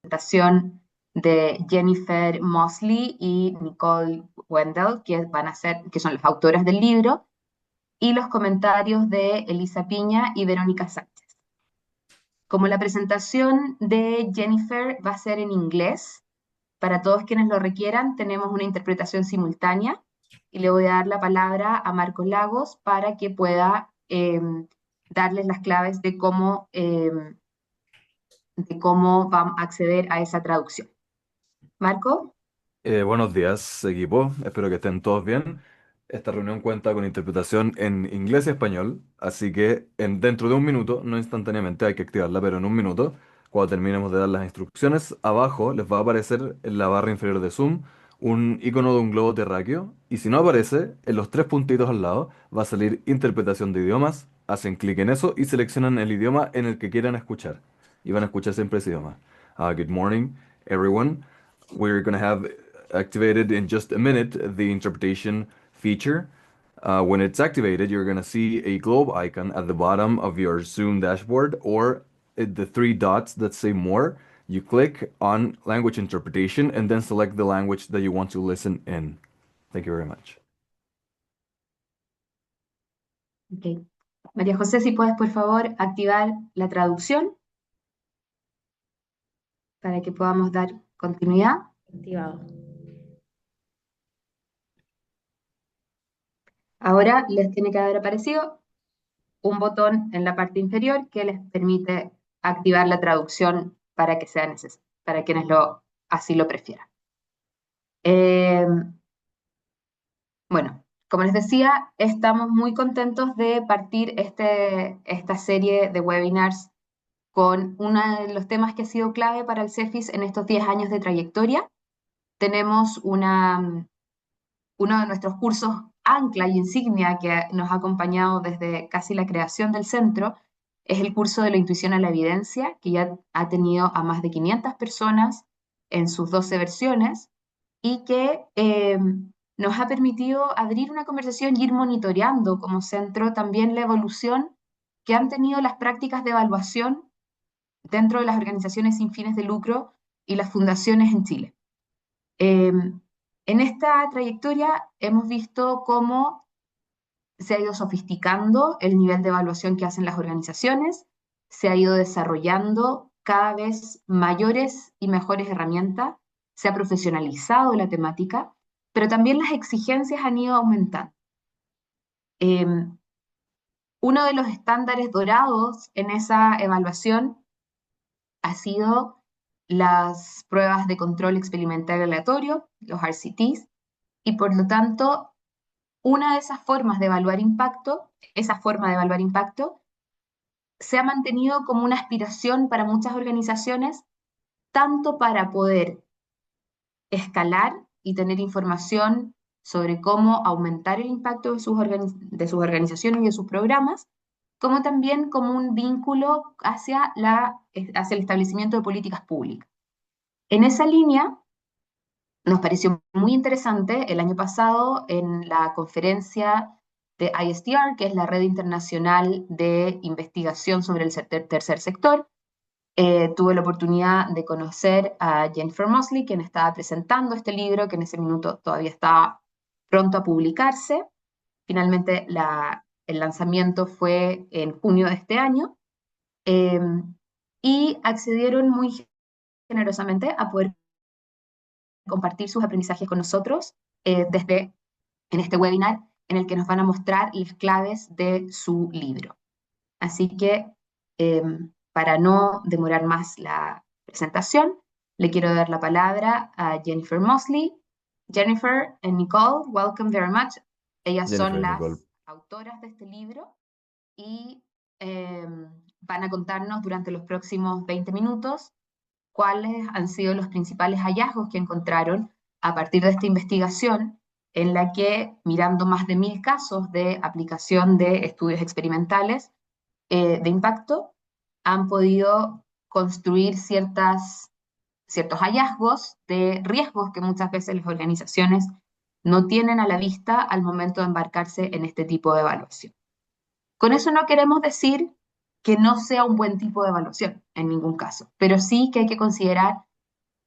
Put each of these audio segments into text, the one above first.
presentación de Jennifer Mosley y Nicole Wendell, que son las autoras del libro, y los comentarios de Elisa Piña y Verónica Sánchez. Como la presentación de Jennifer va a ser en inglés, para todos quienes lo requieran, tenemos una interpretación simultánea y le voy a dar la palabra a Marcos Lagos para que pueda darles las claves de cómo van a acceder a esa traducción. Marco. Buenos días, equipo. Espero que estén todos bien. Esta reunión cuenta con interpretación en inglés y español, así que dentro de un minuto, no instantáneamente, hay que activarla, pero en un minuto, cuando terminemos de dar las instrucciones, abajo les va a aparecer en la barra inferior de Zoom un icono de un globo terráqueo, y si no aparece, en los tres puntitos al lado va a salir interpretación de idiomas. Hacen clic en eso y seleccionan el idioma en el que quieran escuchar. Y van a escuchar siempre ese idioma. Good morning, everyone. We're going to have activated in just a minute the interpretation feature. When it's activated, you're going to see a globe icon at the bottom of your Zoom dashboard or the three dots that say more. You click on language interpretation and then select the language that you want to listen in. Thank you very much. Okay. María José, si puedes por favor activar la traducción para que podamos dar continuidad. Activado. Ahora les tiene que haber aparecido un botón en la parte inferior que les permite activar la traducción para que sea necesario, para quienes así lo prefieran. Bueno, como les decía, estamos muy contentos de partir esta serie de webinars con uno de los temas que ha sido clave para el CEFIS en estos 10 años de trayectoria. Tenemos uno de nuestros cursos ancla y insignia que nos ha acompañado desde casi la creación del centro, es el curso de la intuición a la evidencia, que ya ha tenido a más de 500 personas en sus 12 versiones y que nos ha permitido abrir una conversación y ir monitoreando como centro también la evolución que han tenido las prácticas de evaluación dentro de las organizaciones sin fines de lucro y las fundaciones en Chile. En esta trayectoria hemos visto cómo se ha ido sofisticando el nivel de evaluación que hacen las organizaciones, se ha ido desarrollando cada vez mayores y mejores herramientas, se ha profesionalizado la temática, pero también las exigencias han ido aumentando. Uno de los estándares dorados en esa evaluación ha sido las pruebas de control experimental aleatorio, los RCTs, y por lo tanto, una de esas formas de evaluar impacto, esa forma de evaluar impacto, se ha mantenido como una aspiración para muchas organizaciones, tanto para poder escalar y tener información sobre cómo aumentar el impacto de sus organizaciones y de sus programas, como también como un vínculo hacia el establecimiento de políticas públicas. En esa línea, nos pareció muy interesante el año pasado en la conferencia de ISTR, que es la Red Internacional de Investigación sobre el Tercer Sector. Tuve la oportunidad de conocer a Jennifer Mosley, quien estaba presentando este libro, que en ese minuto todavía estaba pronto a publicarse. Finalmente el lanzamiento fue en junio de este año, y accedieron muy generosamente a poder compartir sus aprendizajes con nosotros en este webinar en el que nos van a mostrar las claves de su libro. Así que, para no demorar más la presentación, le quiero dar la palabra a Jennifer Mosley. Jennifer and Nicole, welcome very much. Ellas Jennifer son y Nicole. las autoras de este libro y van a contarnos durante los próximos 20 minutos cuáles han sido los principales hallazgos que encontraron a partir de esta investigación en la que, mirando más de 1000 casos de aplicación de estudios experimentales de impacto, han podido construir ciertos hallazgos de riesgos que muchas veces las organizaciones no tienen a la vista al momento de embarcarse en este tipo de evaluación. Con eso no queremos decir que no sea un buen tipo de evaluación en ningún caso, pero sí que hay que considerar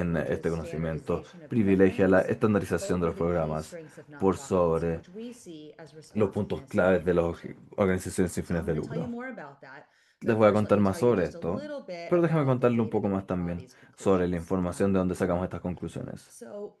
en este standardization conocimiento of privilegia la governance estandarización de over los the key programas strengths of por nonprofits, sobre which we see as los puntos responsiveness and claves de las innovation. organizaciones sin So fines I'm de going to tell you lucro. more about that, Les but voy a first let contar me más tell you sobre just a esto, little bit pero déjame about the contarle un data poco más también inequalities sobre la conclusions. información de dónde sacamos estas conclusiones. So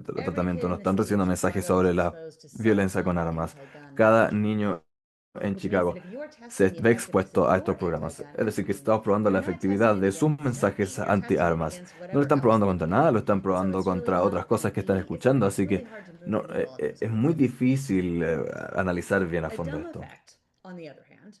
de Every tratamiento kid no in the están city of recibiendo mensajes Chicago is sobre la exposed to some violencia con kind of armas. anti-gun Cada messaging, niño en which means that Chicago if you're se testing the ve effectiveness of expuesto a your estos programas. anti-gun Es decir, que messaging, estamos probando la you're not testing efectividad it de sus against the mensajes gun, you're testing it anti-armas. against No lo whatever están else probando they contra nada, lo believe. están So probando it's really contra otras not going cosas to que están be, escuchando, it's así really que hard to no, really develop those es muy principles. difícil analizar bien a A fondo dumb esto. effect, on the other hand,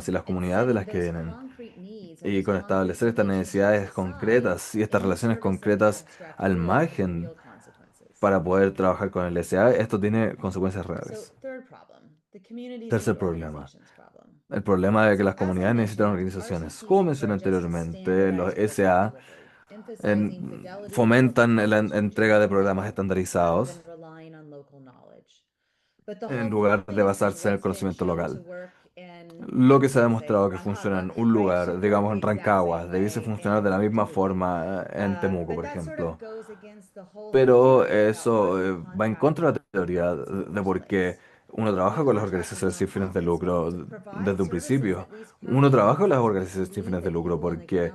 problemas y las And comunidades de las setting que those vienen. concrete needs and Y those con concrete establecer estas relationships necesidades aside concretas y estas in relaciones service of that concretas al extracurricular has margen real consequences. para poder trabajar con el SA, esto tiene consecuencias So, reales. third problem, the communities Tercer need problema, organizations problem. el problema de que So, las as I comunidades necesitan mentioned, organizaciones. Como RCTs mencioné encourage us to anteriormente, los standardize program SA delivery, emphasizing fidelity and fomentan la performance on entrega de digital programas level rather than estandarizados relying on local knowledge. But the en whole lugar de point is basarse en el what's been conocimiento shown to local. work Lo que se ha demostrado que funciona en un lugar, digamos en Rancagua, debiese funcionar de la misma forma en Temuco, por ejemplo. Pero eso va en contra de la teoría de por qué uno trabaja con las organizaciones sin fines de lucro desde un principio. Uno trabaja con las organizaciones sin fines de lucro porque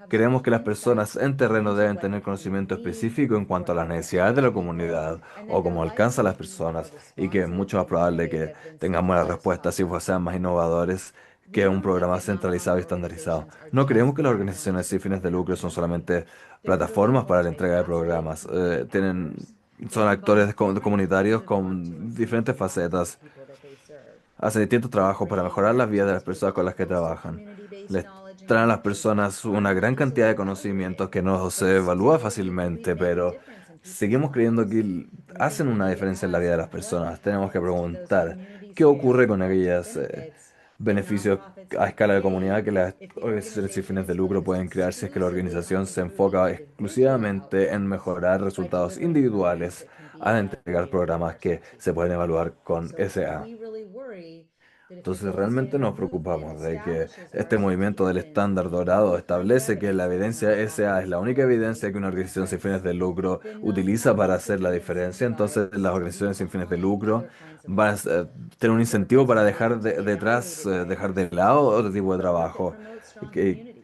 creemos que las personas en terreno deben tener conocimiento específico en cuanto a las necesidades de la comunidad o cómo alcanza a las personas y que es mucho más probable que tengan buenas respuestas si sean más innovadores que un programa centralizado y estandarizado. No creemos que las organizaciones sin fines de lucro son solamente plataformas para la entrega de programas. Son actores comunitarios con diferentes facetas. Hacen distintos trabajos para mejorar las vidas de las personas con las que trabajan. Les traen a las personas una gran cantidad de conocimientos que no se evalúa fácilmente, pero seguimos creyendo que hacen una diferencia en la vida de las personas. Tenemos que preguntar qué ocurre con aquellos beneficios a escala de comunidad que las organizaciones sin fines de lucro pueden crear si es que la organización se enfoca exclusivamente en mejorar resultados individuales al entregar programas que se pueden evaluar con SA. Entonces realmente nos preocupamos de que este movimiento del estándar dorado establece que la evidencia SA es la única evidencia que una organización sin fines de lucro utiliza para hacer la diferencia. Entonces las organizaciones sin fines de lucro van a tener un incentivo para dejar detrás, dejar de lado otro tipo de trabajo. que-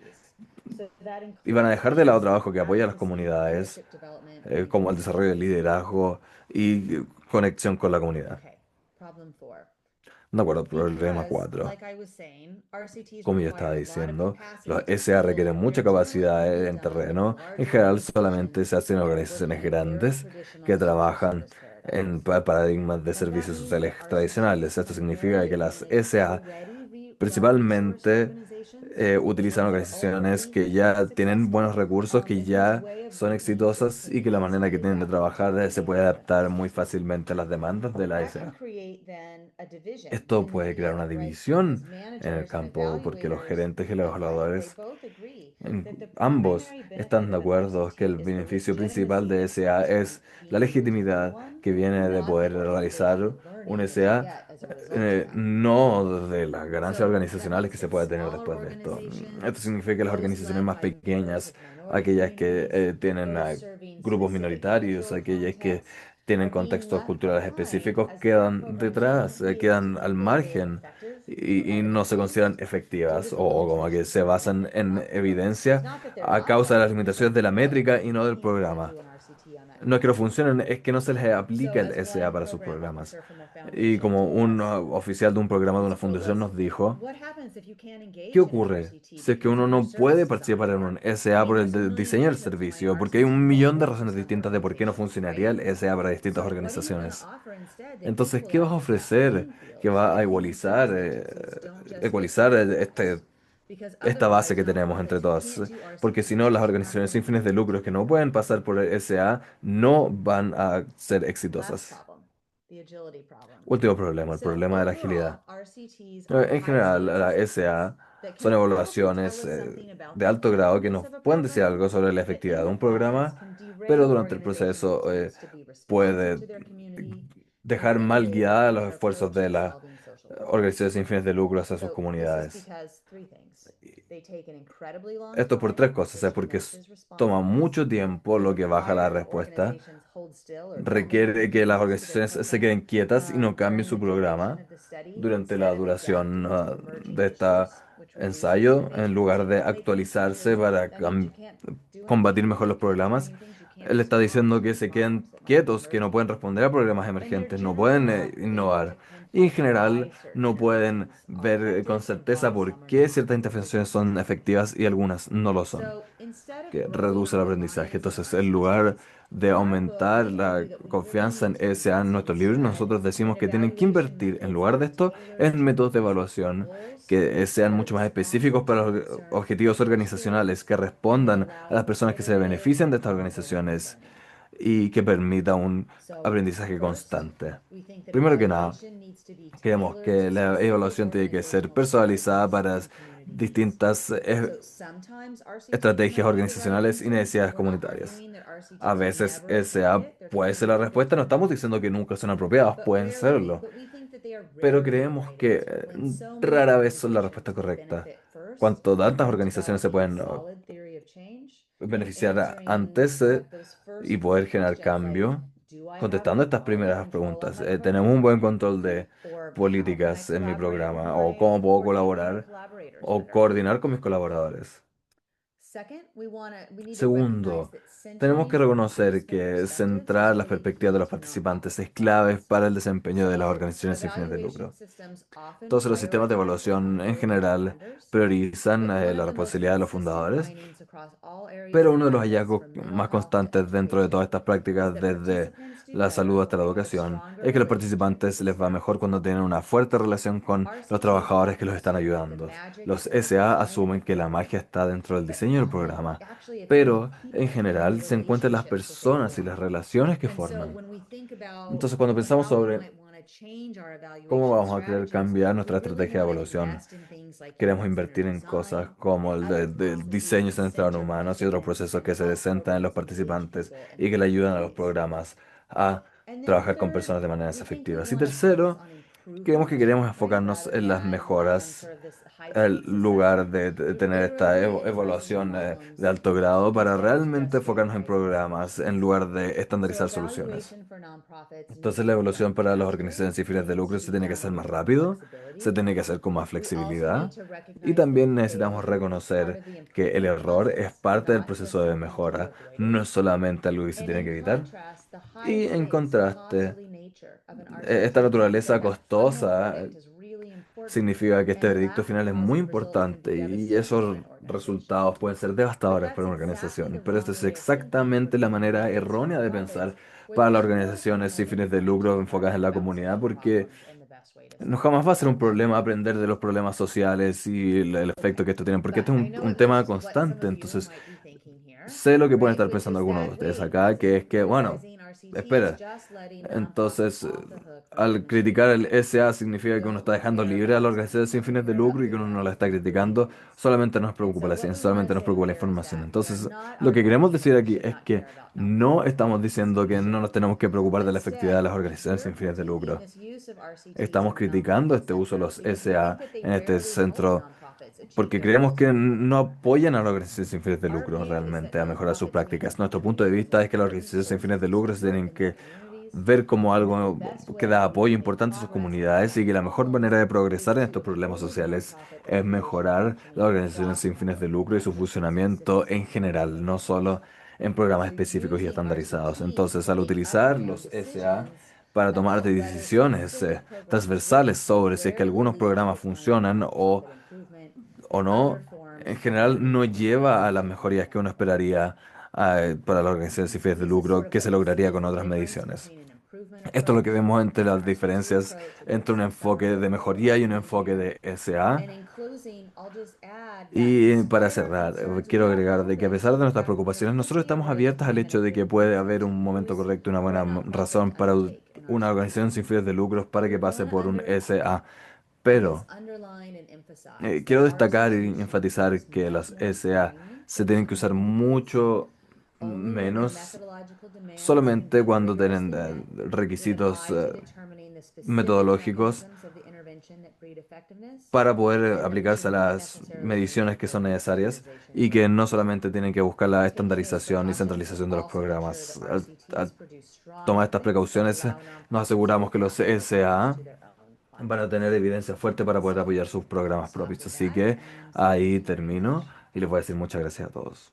y van a dejar de lado trabajo que apoya a las comunidades, como el desarrollo del liderazgo y conexión con la comunidad. De acuerdo, problema 4. Como yo estaba diciendo, los SA requieren mucha capacidad en terreno. En general, solamente se hacen en organizaciones grandes que trabajan en paradigmas de servicios sociales tradicionales. Esto significa que las SA principalmente utilizan organizaciones que ya tienen buenos recursos, que ya son exitosas y que la manera que tienen de trabajar se puede adaptar muy fácilmente a las demandas de la SA. Esto puede crear una división en el campo porque los gerentes y los evaluadores ambos están de acuerdo que el beneficio principal de SA es la legitimidad que viene de poder realizar un SA, no de las ganancias organizacionales que se puede tener después de esto. Esto significa que las organizaciones más pequeñas, aquellas que tienen grupos minoritarios, aquellas que tienen contextos culturales específicos, quedan detrás, quedan al margen y no se consideran efectivas o como que se basan en evidencia a causa de las limitaciones de la métrica y no del programa. No es que no funcionen, es que no se les aplica el SA para sus programas. Y como un oficial de un programa de una fundación nos dijo, ¿qué ocurre si es que uno no puede participar en un SA por el diseño del servicio? Porque hay un millón de razones distintas de por qué no funcionaría el SA para distintas organizaciones. Entonces, ¿qué vas a ofrecer que va a ecualizar esta base que tenemos entre todas? Porque si no, las organizaciones sin fines de lucro que no pueden pasar por el SA no van a ser exitosas. Último problema, el problema de la agilidad. En general, la SA son evaluaciones de alto grado que nos pueden decir algo sobre la efectividad de un programa, pero durante el proceso puede dejar mal guiadas los esfuerzos de las organizaciones sin fines de lucro hacia sus comunidades. Esto por tres cosas, es porque toma mucho tiempo lo que baja la respuesta, requiere que las organizaciones se queden quietas y no cambien su programa durante la duración de este ensayo, en lugar de actualizarse para combatir mejor los problemas. Él está diciendo que se queden quietos, que no pueden responder a problemas emergentes, no pueden innovar. Y en general no pueden ver con certeza por qué ciertas intervenciones son efectivas y algunas no lo son, que reduce el aprendizaje. Entonces, en lugar de aumentar la confianza en SA en nuestros libros, nosotros decimos que tienen que invertir, en lugar de esto, en métodos de evaluación que sean mucho más específicos para los objetivos organizacionales, que respondan a las personas que se benefician de estas organizaciones y que permita un aprendizaje constante. Primero que nada, creemos que la evaluación tiene que ser personalizada para distintas estrategias organizacionales y necesidades comunitarias. A veces esa puede ser la respuesta, no estamos diciendo que nunca son apropiadas, pueden serlo. pero creemos que rara vez son la respuesta correcta. Cuanto tantas organizaciones se pueden beneficiar antes y poder generar cambio, contestando estas primeras preguntas. ¿Tenemos un buen control de políticas en mi programa? ¿O cómo puedo colaborar o coordinar con mis colaboradores? Segundo, tenemos que reconocer que centrar las perspectivas de los participantes es clave para el desempeño de las organizaciones sin fines de lucro. Entonces, los sistemas de evaluación en general priorizan la responsabilidad de los fundadores, pero uno de los hallazgos más constantes dentro de todas estas prácticas, desde la salud hasta la educación, es que a los participantes les va mejor cuando tienen una fuerte relación con los trabajadores que los están ayudando. Los SA asumen que la magia está dentro del diseño del programa, pero en general se encuentran las personas y las relaciones que forman. Entonces, cuando pensamos sobre cómo vamos a querer cambiar nuestra estrategia de evaluación, queremos invertir en cosas como del diseño centrado en humanos y otros procesos que se centran en los participantes y que le ayudan a los programas a trabajar con personas de maneras efectivas. Y tercero, queremos enfocarnos en las mejoras en lugar de tener esta evaluación de alto grado para realmente enfocarnos en programas en lugar de estandarizar soluciones. Entonces la evaluación para las organizaciones sin fines de lucro se tiene que hacer más rápido, se tiene que hacer con más flexibilidad y también necesitamos reconocer que el error es parte del proceso de mejora, no es solamente algo que se tiene que evitar. Y en contraste, esta naturaleza costosa significa que este veredicto final es muy importante y esos resultados pueden ser devastadores para una organización, pero esta es exactamente la manera errónea de pensar para las organizaciones sin fines de lucro enfocadas en la comunidad, porque no jamás va a ser un problema aprender de los problemas sociales y el efecto que esto tiene, porque este es un tema constante. Entonces, sé lo que pueden estar pensando algunos de ustedes acá, que es que, bueno, espera, entonces, al criticar el SA significa que uno está dejando libre a la organización sin fines de lucro y que uno no la está criticando, solamente nos preocupa la ciencia, solamente nos preocupa la información. Entonces, lo que queremos decir aquí es que no estamos diciendo que no nos tenemos que preocupar de la efectividad de las organizaciones sin fines de lucro. Estamos criticando este uso de los SA en este centro porque creemos que no apoyan a las organizaciones sin fines de lucro realmente a mejorar sus prácticas. Nuestro punto de vista es que las organizaciones sin fines de lucro se tienen que ver como algo que da apoyo importante a sus comunidades y que la mejor manera de progresar en estos problemas sociales es mejorar las organizaciones sin fines de lucro y su funcionamiento en general, no solo en programas específicos y estandarizados. Entonces, al utilizar los SA para tomar decisiones transversales sobre si es que algunos programas funcionan o no, en general no lleva a las mejorías que uno esperaría para las organizaciones sin fines de lucro que se lograría con otras mediciones. Esto es lo que vemos entre las diferencias entre un enfoque de mejoría y un enfoque de SA. Y para cerrar, quiero agregar de que a pesar de nuestras preocupaciones, nosotros estamos abiertos al hecho de que puede haber un momento correcto, una buena razón para una organización sin fines de lucros para que pase por un SA. Pero quiero destacar y enfatizar que las SA se tienen que usar mucho menos solamente cuando tienen requisitos metodológicos para poder aplicarse a las mediciones que son necesarias y que no solamente tienen que buscar la estandarización y centralización de los programas. Al tomar estas precauciones, nos aseguramos que los SA van a tener evidencia fuerte para poder apoyar sus programas propios. Así que ahí termino y les voy a decir muchas gracias a todos.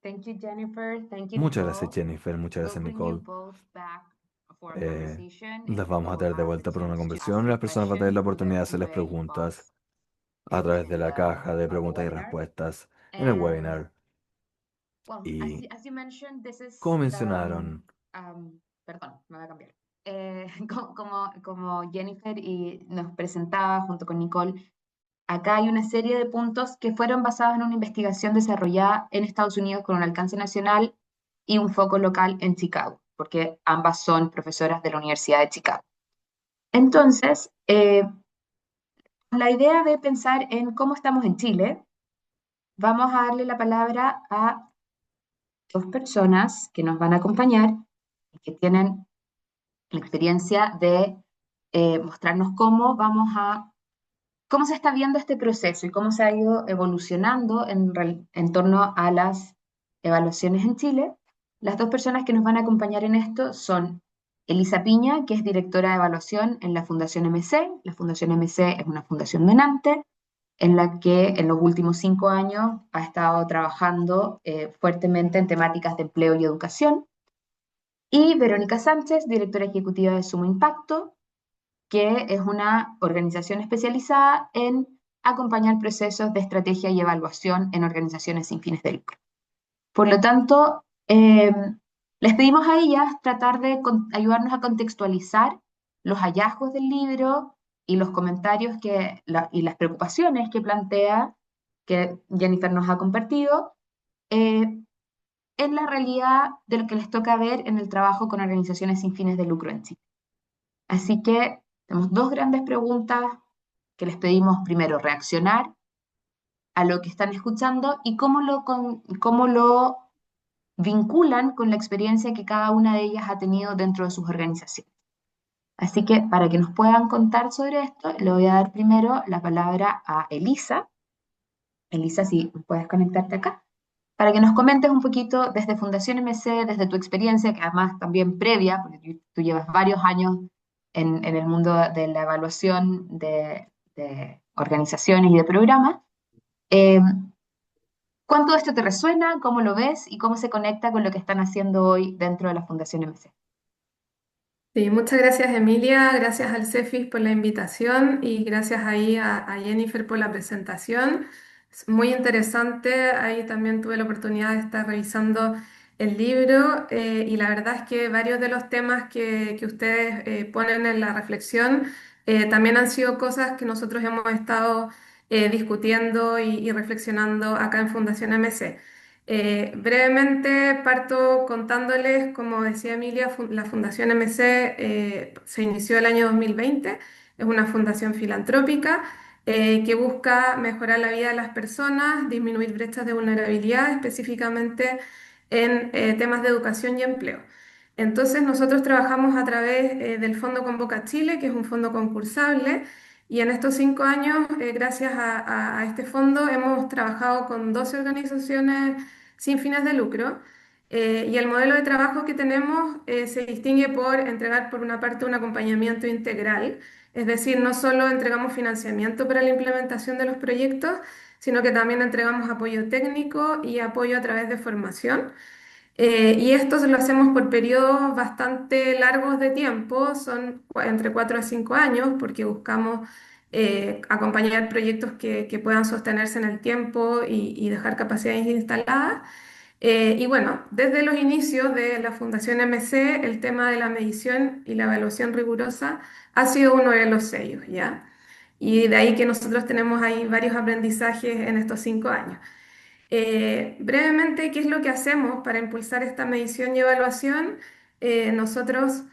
Thank you, Jennifer. Thank you, Muchas gracias, Nicole. Jennifer. Muchas gracias, We'll bring you Nicole. both back for a Eh, conversation, and las then vamos a you'll traer de have the vuelta para una chance to ask conversión y your las personas van a tener question la in oportunidad the de hacerles Q&A preguntas box a través de in la caja de the preguntas y webinar. respuestas en el And webinar. well, Y as you mentioned, this is como mencionaron, perdón, me voy a cambiar. Como Jennifer y nos presentaba junto con Nicole, acá hay una serie de puntos que fueron basados en una investigación desarrollada en Estados Unidos con un alcance nacional y un foco local en Chicago, porque ambas son profesoras de la Universidad de Chicago. Entonces, la idea de pensar en cómo estamos en Chile, vamos a darle la palabra a dos personas que nos van a acompañar y que tienen la experiencia de mostrarnos cómo se está viendo este proceso y cómo se ha ido evolucionando en torno a las evaluaciones en Chile. Las dos personas que nos van a acompañar en esto son Elisa Piña, que es directora de evaluación en la Fundación MC. La Fundación MC es una fundación donante en la que en los últimos 5 años ha estado trabajando fuertemente en temáticas de empleo y educación. Y Verónica Sánchez, directora ejecutiva de Sumo Impacto, que es una organización especializada en acompañar procesos de estrategia y evaluación en organizaciones sin fines de lucro. Por lo tanto, les pedimos a ellas tratar de ayudarnos a contextualizar los hallazgos del libro y los comentarios y las preocupaciones que plantea, que Jennifer nos ha compartido, eh, en la realidad de lo que les toca ver en el trabajo con organizaciones sin fines de lucro en Chile. Así que tenemos dos grandes preguntas que les pedimos primero reaccionar a lo que están escuchando y cómo lo vinculan con la experiencia que cada una de ellas ha tenido dentro de sus organizaciones. Así que para que nos puedan contar sobre esto, le voy a dar primero la palabra a Elisa. Elisa, si puedes conectarte acá, para que nos comentes un poquito desde Fundación MC, desde tu experiencia, que además también previa, porque tú llevas varios años en el mundo de la evaluación de organizaciones y de programas. Eh, ¿Cuánto de esto te resuena? ¿Cómo lo ves? ¿Y cómo se conecta con lo que están haciendo hoy dentro de la Fundación MC? Sí, muchas gracias Emilia, gracias al CEFIS por la invitación y gracias ahí a Jennifer por la presentación. Es muy interesante, ahí también tuve la oportunidad de estar revisando el libro y la verdad es que varios de los temas que ustedes ponen en la reflexión también han sido cosas que nosotros hemos estado discutiendo y reflexionando acá en Fundación MC. Brevemente parto contándoles, como decía Emilia, la Fundación MC se inició el año 2020, es una fundación filantrópica que busca mejorar la vida de las personas, disminuir brechas de vulnerabilidad, específicamente en temas de educación y empleo. Entonces nosotros trabajamos a través del Fondo Convoca Chile, que es un fondo concursable, y en estos 5 años, gracias a este fondo, hemos trabajado con 12 organizaciones sin fines de lucro. Y el modelo de trabajo que tenemos se distingue por entregar, por una parte, un acompañamiento integral, es decir, no solo entregamos financiamiento para la implementación de los proyectos, sino que también entregamos apoyo técnico y apoyo a través de formación. Y esto lo hacemos por periodos bastante largos de tiempo, son entre 4 a 5 años, porque buscamos acompañar proyectos que puedan sostenerse en el tiempo y dejar capacidades instaladas. Y bueno, desde los inicios de la Fundación MC, el tema de la medición y la evaluación rigurosa ha sido uno de los sellos, ¿ya? Y de ahí que nosotros tenemos ahí varios aprendizajes en estos 5 años. Brevemente, ¿qué es lo que hacemos para impulsar esta medición y evaluación? Nosotros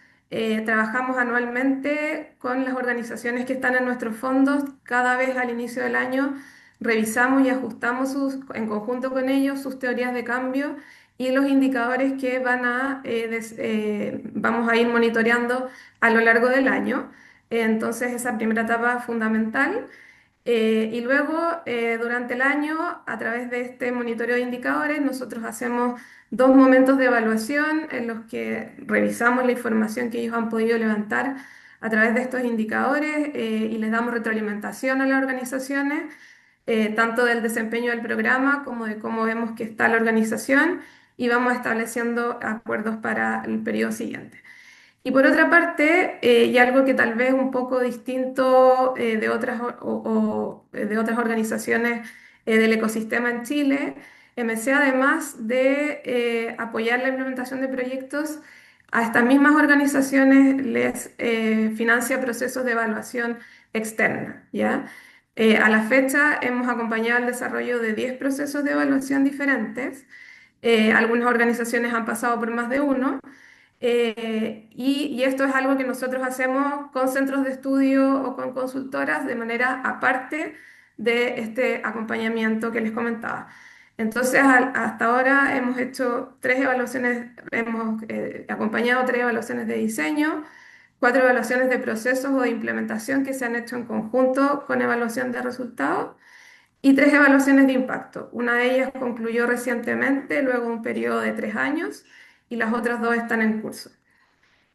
trabajamos anualmente con las organizaciones que están en nuestros fondos. Cada vez al inicio del año revisamos y ajustamos en conjunto con ellos sus teorías de cambio y los indicadores que vamos a ir monitoreando a lo largo del año. Entonces, esa primera etapa es fundamental. Y luego, durante el año, a través de este monitoreo de indicadores, nosotros hacemos 2 momentos de evaluación en los que revisamos la información que ellos han podido levantar a través de estos indicadores y les damos retroalimentación a las organizaciones, tanto del desempeño del programa como de cómo vemos que está la organización y vamos estableciendo acuerdos para el periodo siguiente. Y por otra parte, y algo que tal vez un poco distinto de de otras organizaciones del ecosistema en Chile, MC además de apoyar la implementación de proyectos, a estas mismas organizaciones les financia procesos de evaluación externa, ¿ya? A la fecha hemos acompañado el desarrollo de 10 procesos de evaluación diferentes. Algunas organizaciones han pasado por más de uno. Y esto es algo que nosotros hacemos con centros de estudio o con consultoras de manera aparte de este acompañamiento que les comentaba. Entonces, hasta ahora hemos hecho 3 evaluaciones, hemos acompañado 3 evaluaciones de diseño, 4 evaluaciones de procesos o de implementación que se han hecho en conjunto con evaluación de resultados y 3 evaluaciones de impacto. Una de ellas concluyó recientemente, luego un periodo de 3 años, y las otras 2 están en curso.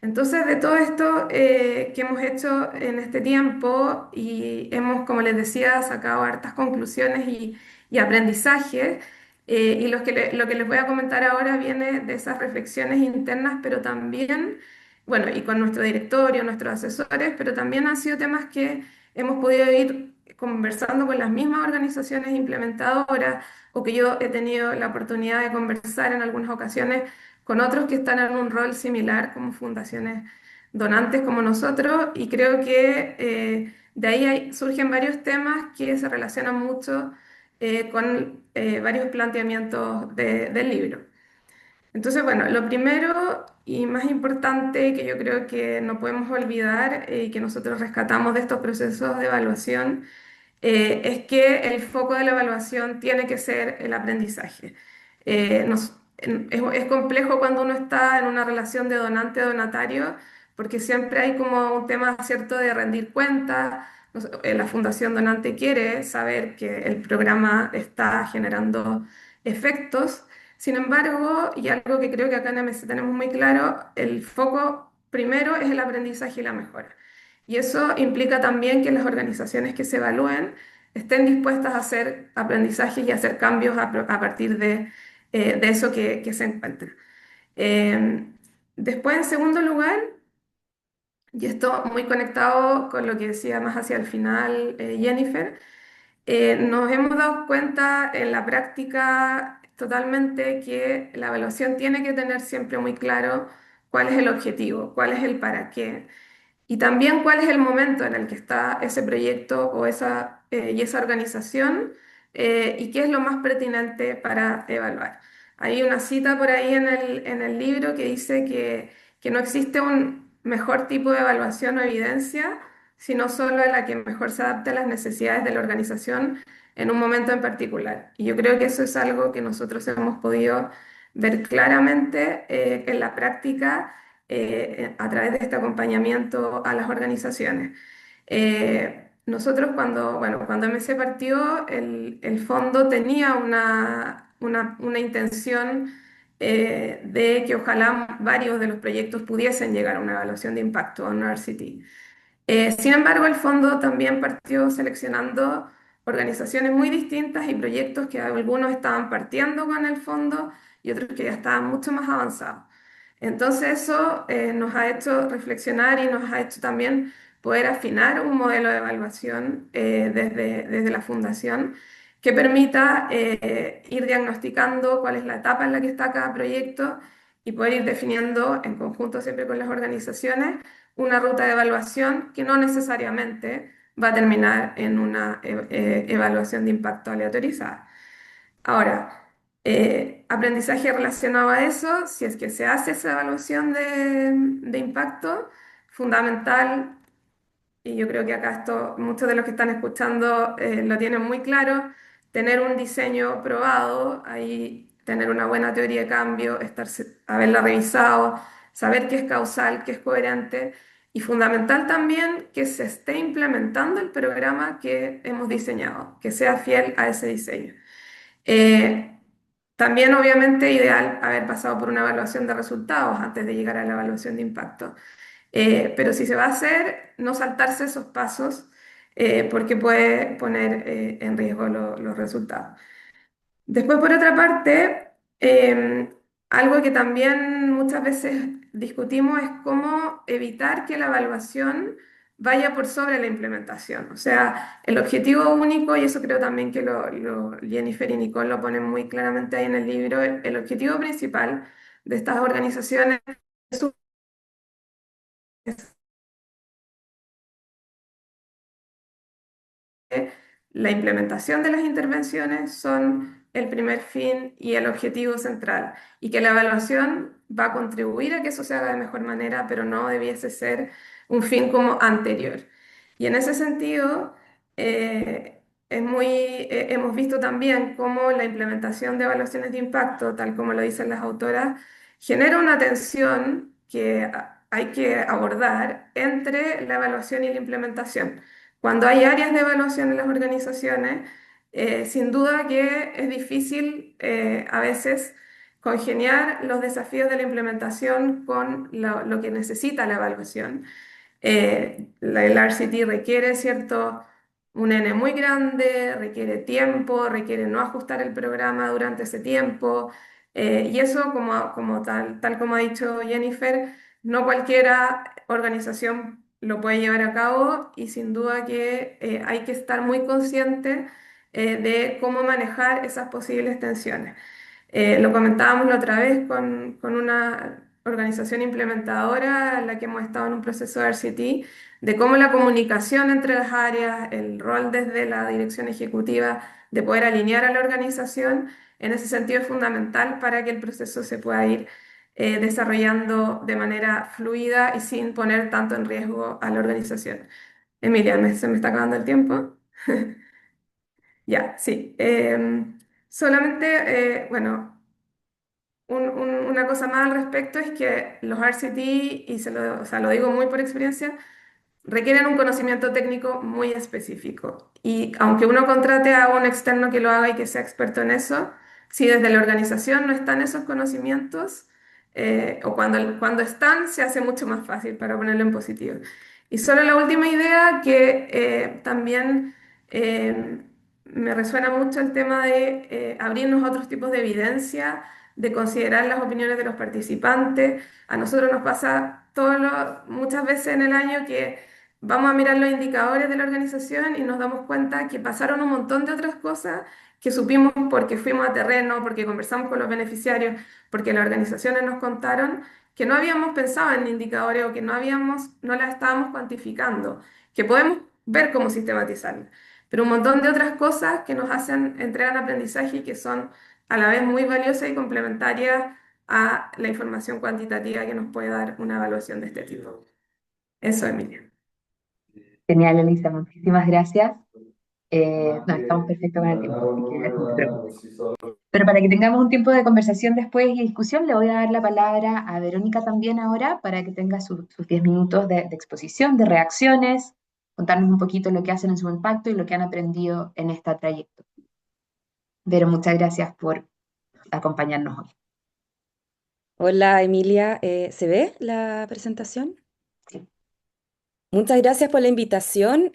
Entonces, de todo esto que hemos hecho en este tiempo y hemos, como les decía, sacado hartas conclusiones y aprendizajes, y lo que les voy a comentar ahora viene de esas reflexiones internas, pero también, bueno, y con nuestro directorio, nuestros asesores, pero también han sido temas que hemos podido ir conversando con las mismas organizaciones implementadoras o que yo he tenido la oportunidad de conversar en algunas ocasiones con otros que están en un rol similar como fundaciones donantes como nosotros y creo que de ahí surgen varios temas que se relacionan mucho con varios planteamientos del libro. Entonces, bueno, lo primero y más importante que yo creo que no podemos olvidar y que nosotros rescatamos de estos procesos de evaluación es que el foco de la evaluación tiene que ser el aprendizaje. Es complejo cuando uno está en una relación de donante-donatario, porque siempre hay como un tema cierto de rendir cuentas. La Fundación Donante quiere saber que el programa está generando efectos. Sin embargo, y algo que creo que acá en AMC tenemos muy claro, el foco primero es el aprendizaje y la mejora. Y eso implica también que las organizaciones que se evalúen estén dispuestas a hacer aprendizajes y a hacer cambios a partir de eso que se encuentra. Eh, Después, en segundo lugar, y esto muy conectado con lo que decía más hacia el final Jennifer, nos hemos dado cuenta en la práctica totalmente que la evaluación tiene que tener siempre muy claro cuál es el objetivo, cuál es el para qué. Y también cuál es el momento en el que está ese proyecto o y esa organización y qué es lo más pertinente para evaluar. Hay una cita por ahí en el libro que dice que no existe un mejor tipo de evaluación o evidencia, sino solo la que mejor se adapte a las necesidades de la organización en un momento en particular. Y yo creo que eso es algo que nosotros hemos podido ver claramente en la práctica a través de este acompañamiento a las organizaciones. Nosotros cuando MC partió, el fondo tenía una intención de que ojalá varios de los proyectos pudiesen llegar a una evaluación de impacto, a una RCT. Sin embargo, el fondo también partió seleccionando organizaciones muy distintas y proyectos que algunos estaban partiendo con el fondo y otros que ya estaban mucho más avanzados. Entonces eso nos ha hecho reflexionar y nos ha hecho también poder afinar un modelo de evaluación desde la fundación que permita ir diagnosticando cuál es la etapa en la que está cada proyecto y poder ir definiendo en conjunto siempre con las organizaciones una ruta de evaluación que no necesariamente va a terminar en una evaluación de impacto aleatorizada. Ahora, aprendizaje relacionado a eso, si es que se hace esa evaluación de impacto, fundamental, y yo creo que acá esto, muchos de los que están escuchando lo tienen muy claro, tener un diseño probado, ahí tener una buena teoría de cambio, haberla revisado, saber qué es causal, qué es coherente, y fundamental también que se esté implementando el programa que hemos diseñado, que sea fiel a ese diseño. Eh, También, obviamente, ideal haber pasado por una evaluación de resultados antes de llegar a la evaluación de impacto. Pero si se va a hacer, no saltarse esos pasos porque puede poner en riesgo los resultados. Después, por otra parte, algo que también muchas veces discutimos es cómo evitar que la evaluación vaya por sobre la implementación. O sea, el objetivo único, y eso creo también que Jennifer y Nicole lo ponen muy claramente ahí en el libro, el objetivo principal de estas organizaciones es la implementación de las intervenciones son el primer fin y el objetivo central, y que la evaluación va a contribuir a que eso se haga de mejor manera, pero no debiese ser un fin como anterior. Y en ese sentido, hemos visto también cómo la implementación de evaluaciones de impacto, tal como lo dicen las autoras, genera una tensión que hay que abordar entre la evaluación y la implementación. Cuando hay áreas de evaluación en las organizaciones, sin duda que es difícil a veces congeniar los desafíos de la implementación con lo que necesita la evaluación. El RCT requiere, ¿cierto? Un N muy grande, requiere tiempo, requiere no ajustar el programa durante ese tiempo. Y eso, tal como ha dicho Jennifer, no cualquiera organización lo puede llevar a cabo y sin duda que hay que estar muy consciente de cómo manejar esas posibles tensiones. Lo comentábamos la otra vez con una organización implementadora en la que hemos estado en un proceso de RCT, de cómo la comunicación entre las áreas, el rol desde la dirección ejecutiva de poder alinear a la organización, en ese sentido es fundamental para que el proceso se pueda ir desarrollando de manera fluida y sin poner tanto en riesgo a la organización. Emilia, se me está acabando el tiempo. Ya, sí. Solamente, bueno, una cosa más al respecto es que los RCT, o sea, lo digo muy por experiencia, requieren un conocimiento técnico muy específico. Y aunque uno contrate a un externo que lo haga y que sea experto en eso, si desde la organización no están esos conocimientos, o cuando están, se hace mucho más fácil para ponerlo en positivo. Y solo la última idea que también eh, me resuena mucho el tema de abrirnos a otros tipos de evidencia, de considerar las opiniones de los participantes. A nosotros nos pasa muchas veces en el año que vamos a mirar los indicadores de la organización y nos damos cuenta que pasaron un montón de otras cosas que supimos porque fuimos a terreno, porque conversamos con los beneficiarios, porque las organizaciones nos contaron que no habíamos pensado en indicadores o que no las estábamos cuantificando, que podemos ver cómo sistematizarlas, pero un montón de otras cosas que nos entregan aprendizaje y que son a la vez muy valiosas y complementarias a la información cuantitativa que nos puede dar una evaluación de este tipo. Eso, Emilia. Genial, Elisa, muchísimas gracias. No, estamos perfectos con el tiempo, así que no te preocupes. Pero para que tengamos un tiempo de conversación después y discusión, le voy a dar la palabra a Verónica también ahora para que tenga sus 10 minutos de exposición, de reacciones, contarnos un poquito lo que hacen en su impacto y lo que han aprendido en esta trayectoria. Vero, muchas gracias por acompañarnos hoy. Hola Emilia, ¿se ve la presentación? Sí. Muchas gracias por la invitación.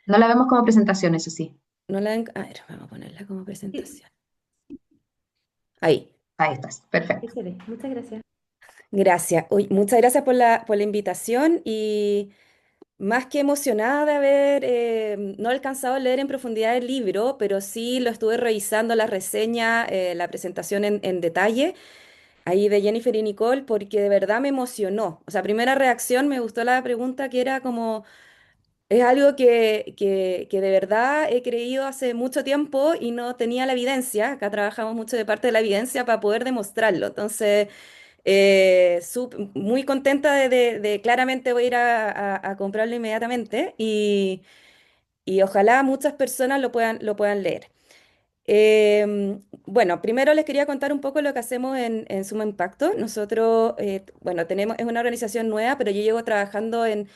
No la vemos como presentación, eso sí. A ver, vamos a ponerla como presentación. Ahí. Ahí estás, perfecto. Ahí se ve. Muchas gracias. Gracias. Uy, muchas gracias por la invitación y más que emocionada de haber no alcanzado a leer en profundidad el libro, pero sí lo estuve revisando la reseña, la presentación en detalle, ahí de Jennifer y Nicole, porque de verdad me emocionó. O sea, primera reacción, me gustó la pregunta que era como, es algo que de verdad he creído hace mucho tiempo y no tenía la evidencia. Acá trabajamos mucho de parte de la evidencia para poder demostrarlo. Entonces, muy contenta de claramente voy a ir a comprarlo inmediatamente y ojalá muchas personas lo puedan leer. Bueno, primero les quería contar un poco lo que hacemos en Suma Impacto. Nosotros, bueno, es una organización nueva, pero yo llevo trabajando en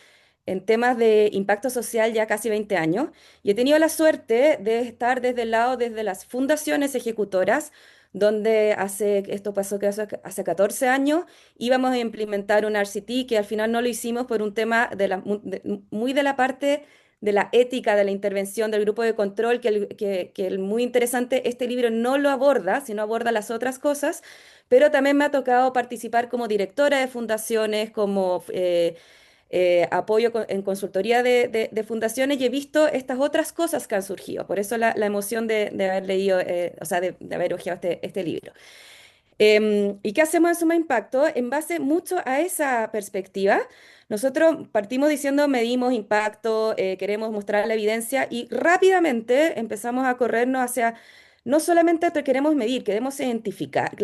temas de impacto social ya casi 20 años y he tenido la suerte de estar desde el lado, desde las fundaciones ejecutoras, donde esto pasó que hace 14 años, íbamos a implementar un RCT que al final no lo hicimos por un tema muy de la parte de la ética de la intervención del grupo de control, que muy interesante, este libro no lo aborda, sino aborda las otras cosas, pero también me ha tocado participar como directora de fundaciones, como apoyo en consultoría de fundaciones y he visto estas otras cosas que han surgido. Por eso la emoción de haber leído, o sea, de haber hojeado este libro. ¿Y qué hacemos en Suma Impacto? En base mucho a esa perspectiva, nosotros partimos diciendo medimos impacto, queremos mostrar la evidencia y rápidamente empezamos a corrernos hacia no solamente te queremos medir, queremos identificar,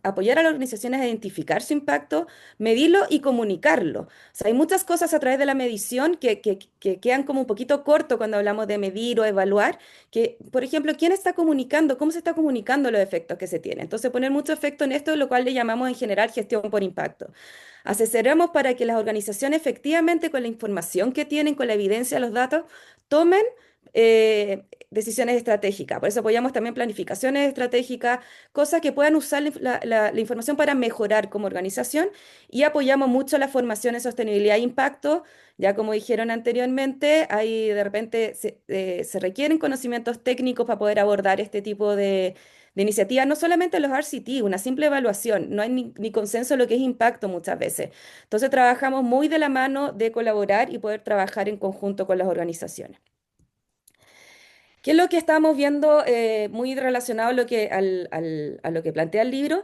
apoyar a las organizaciones a identificar su impacto, medirlo y comunicarlo. O sea, hay muchas cosas a través de la medición que quedan como un poquito corto cuando hablamos de medir o evaluar, que, por ejemplo, ¿quién está comunicando? ¿Cómo se está comunicando los efectos que se tienen? Entonces, poner mucho efecto en esto, lo cual le llamamos en general gestión por impacto. Asesoramos para que las organizaciones efectivamente con la información que tienen, con la evidencia, los datos, tomen decisiones estratégicas. Por eso apoyamos también planificaciones estratégicas, cosas que puedan usar la información para mejorar como organización y apoyamos mucho la formación en sostenibilidad e impacto. Ya como dijeron anteriormente, hay de repente se requieren conocimientos técnicos para poder abordar este tipo de iniciativas, no solamente los RCT, una simple evaluación, no hay ni consenso en lo que es impacto muchas veces. Entonces trabajamos muy de la mano de colaborar y poder trabajar en conjunto con las organizaciones. ¿Qué es lo que estamos viendo muy relacionado a lo a lo que plantea el libro?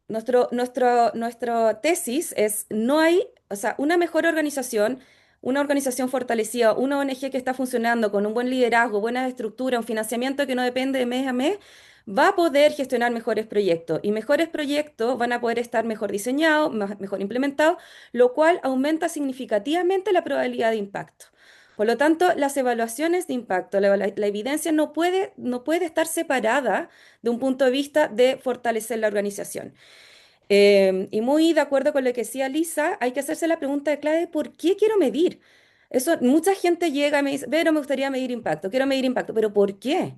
Nuestra tesis es, no hay, o sea, una mejor organización, una organización fortalecida, una ONG que está funcionando con un buen liderazgo, buena estructura, un financiamiento que no depende de mes a mes, va a poder gestionar mejores proyectos y mejores proyectos van a poder estar mejor diseñados, mejor implementados, lo cual aumenta significativamente la probabilidad de impacto. Por lo tanto, las evaluaciones de impacto, la evidencia no puede estar separada de un punto de vista de fortalecer la organización. Y muy de acuerdo con lo que decía Lisa, hay que hacerse la pregunta de clave, ¿por qué quiero medir? Eso, mucha gente llega y me dice, pero me gustaría medir impacto, quiero medir impacto, pero ¿por qué?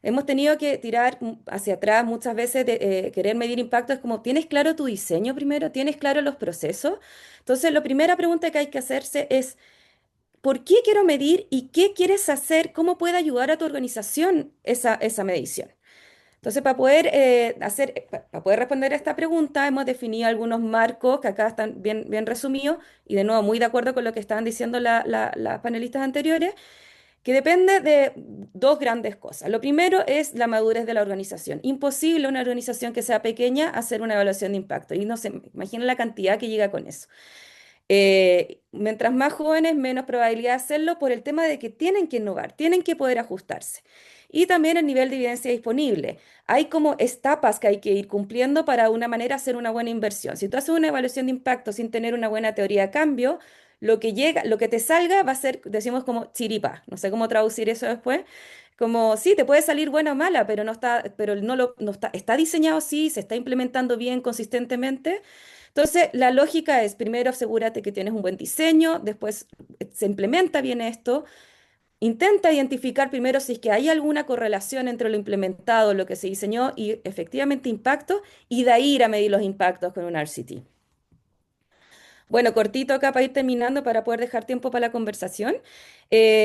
Hemos tenido que tirar hacia atrás muchas veces de querer medir impacto. Es como, ¿tienes claro tu diseño primero? ¿Tienes claro los procesos? Entonces, la primera pregunta que hay que hacerse es, ¿por qué quiero medir y qué quieres hacer? ¿Cómo puede ayudar a tu organización esa medición? Entonces, para poder responder a esta pregunta, hemos definido algunos marcos que acá están bien resumidos y de nuevo muy de acuerdo con lo que estaban diciendo las panelistas anteriores, que depende de dos grandes cosas. Lo primero es la madurez de la organización. Imposible una organización que sea pequeña hacer una evaluación de impacto y no se imagina la cantidad que llega con eso. Mientras más jóvenes, menos probabilidad de hacerlo por el tema de que tienen que innovar, tienen que poder ajustarse. Y también el nivel de evidencia disponible. Hay como etapas que hay que ir cumpliendo para una manera hacer una buena inversión. Si tú haces una evaluación de impacto sin tener una buena teoría de cambio, lo que te salga va a ser, decimos como chiripa. No sé cómo traducir eso después. Como sí, te puede salir buena o mala, pero no está diseñado así, se está implementando bien consistentemente. Entonces, la lógica es, primero asegúrate que tienes un buen diseño, después se implementa bien esto, intenta identificar primero si es que hay alguna correlación entre lo implementado, lo que se diseñó y efectivamente impacto, y de ahí ir a medir los impactos con un RCT. Bueno, cortito acá para ir terminando para poder dejar tiempo para la conversación.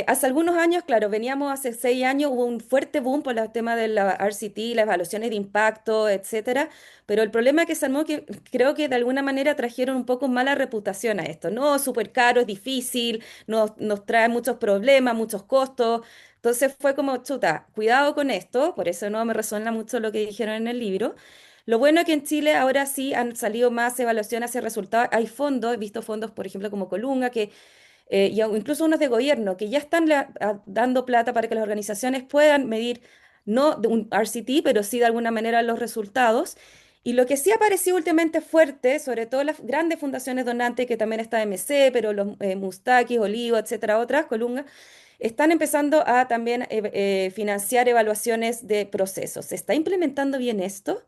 Hace algunos años, claro, veníamos hace 6 años, hubo un fuerte boom por el tema de la RCT, las evaluaciones de impacto, etcétera, pero el problema que se armó que creo que de alguna manera trajeron un poco mala reputación a esto. No, súper caro, es difícil, nos trae muchos problemas, muchos costos. Entonces fue como, chuta, cuidado con esto, por eso no me resuena mucho lo que dijeron en el libro. Lo bueno es que en Chile ahora sí han salido más evaluaciones y resultados. Hay fondos, he visto fondos, por ejemplo, como Colunga, incluso unos de gobierno, que ya están dando plata para que las organizaciones puedan medir, no de un RCT, pero sí de alguna manera los resultados. Y lo que sí ha parecido últimamente fuerte, sobre todo las grandes fundaciones donantes, que también está MC, pero los Mustakis, Olivo, etcétera, otras, Colunga, están empezando a también financiar evaluaciones de procesos. ¿Se está implementando bien esto?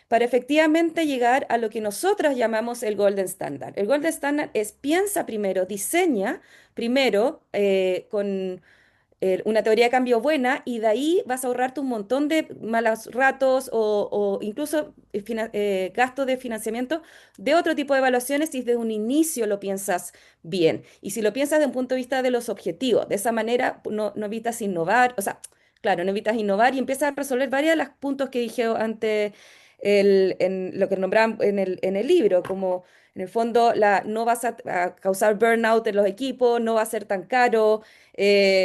Para efectivamente llegar a lo que nosotros llamamos el Golden Standard. El Golden Standard es piensa primero, diseña primero con una teoría de cambio buena y de ahí vas a ahorrarte un montón de malos ratos o incluso gastos de financiamiento de otro tipo de evaluaciones si desde un inicio lo piensas bien. Y si lo piensas desde un punto de vista de los objetivos, de esa manera no evitas innovar, o sea, claro, no evitas innovar y empiezas a resolver varios de los puntos que dije antes en lo que nombraban en el libro, como en el fondo no vas a causar burnout en los equipos, no va a ser tan caro,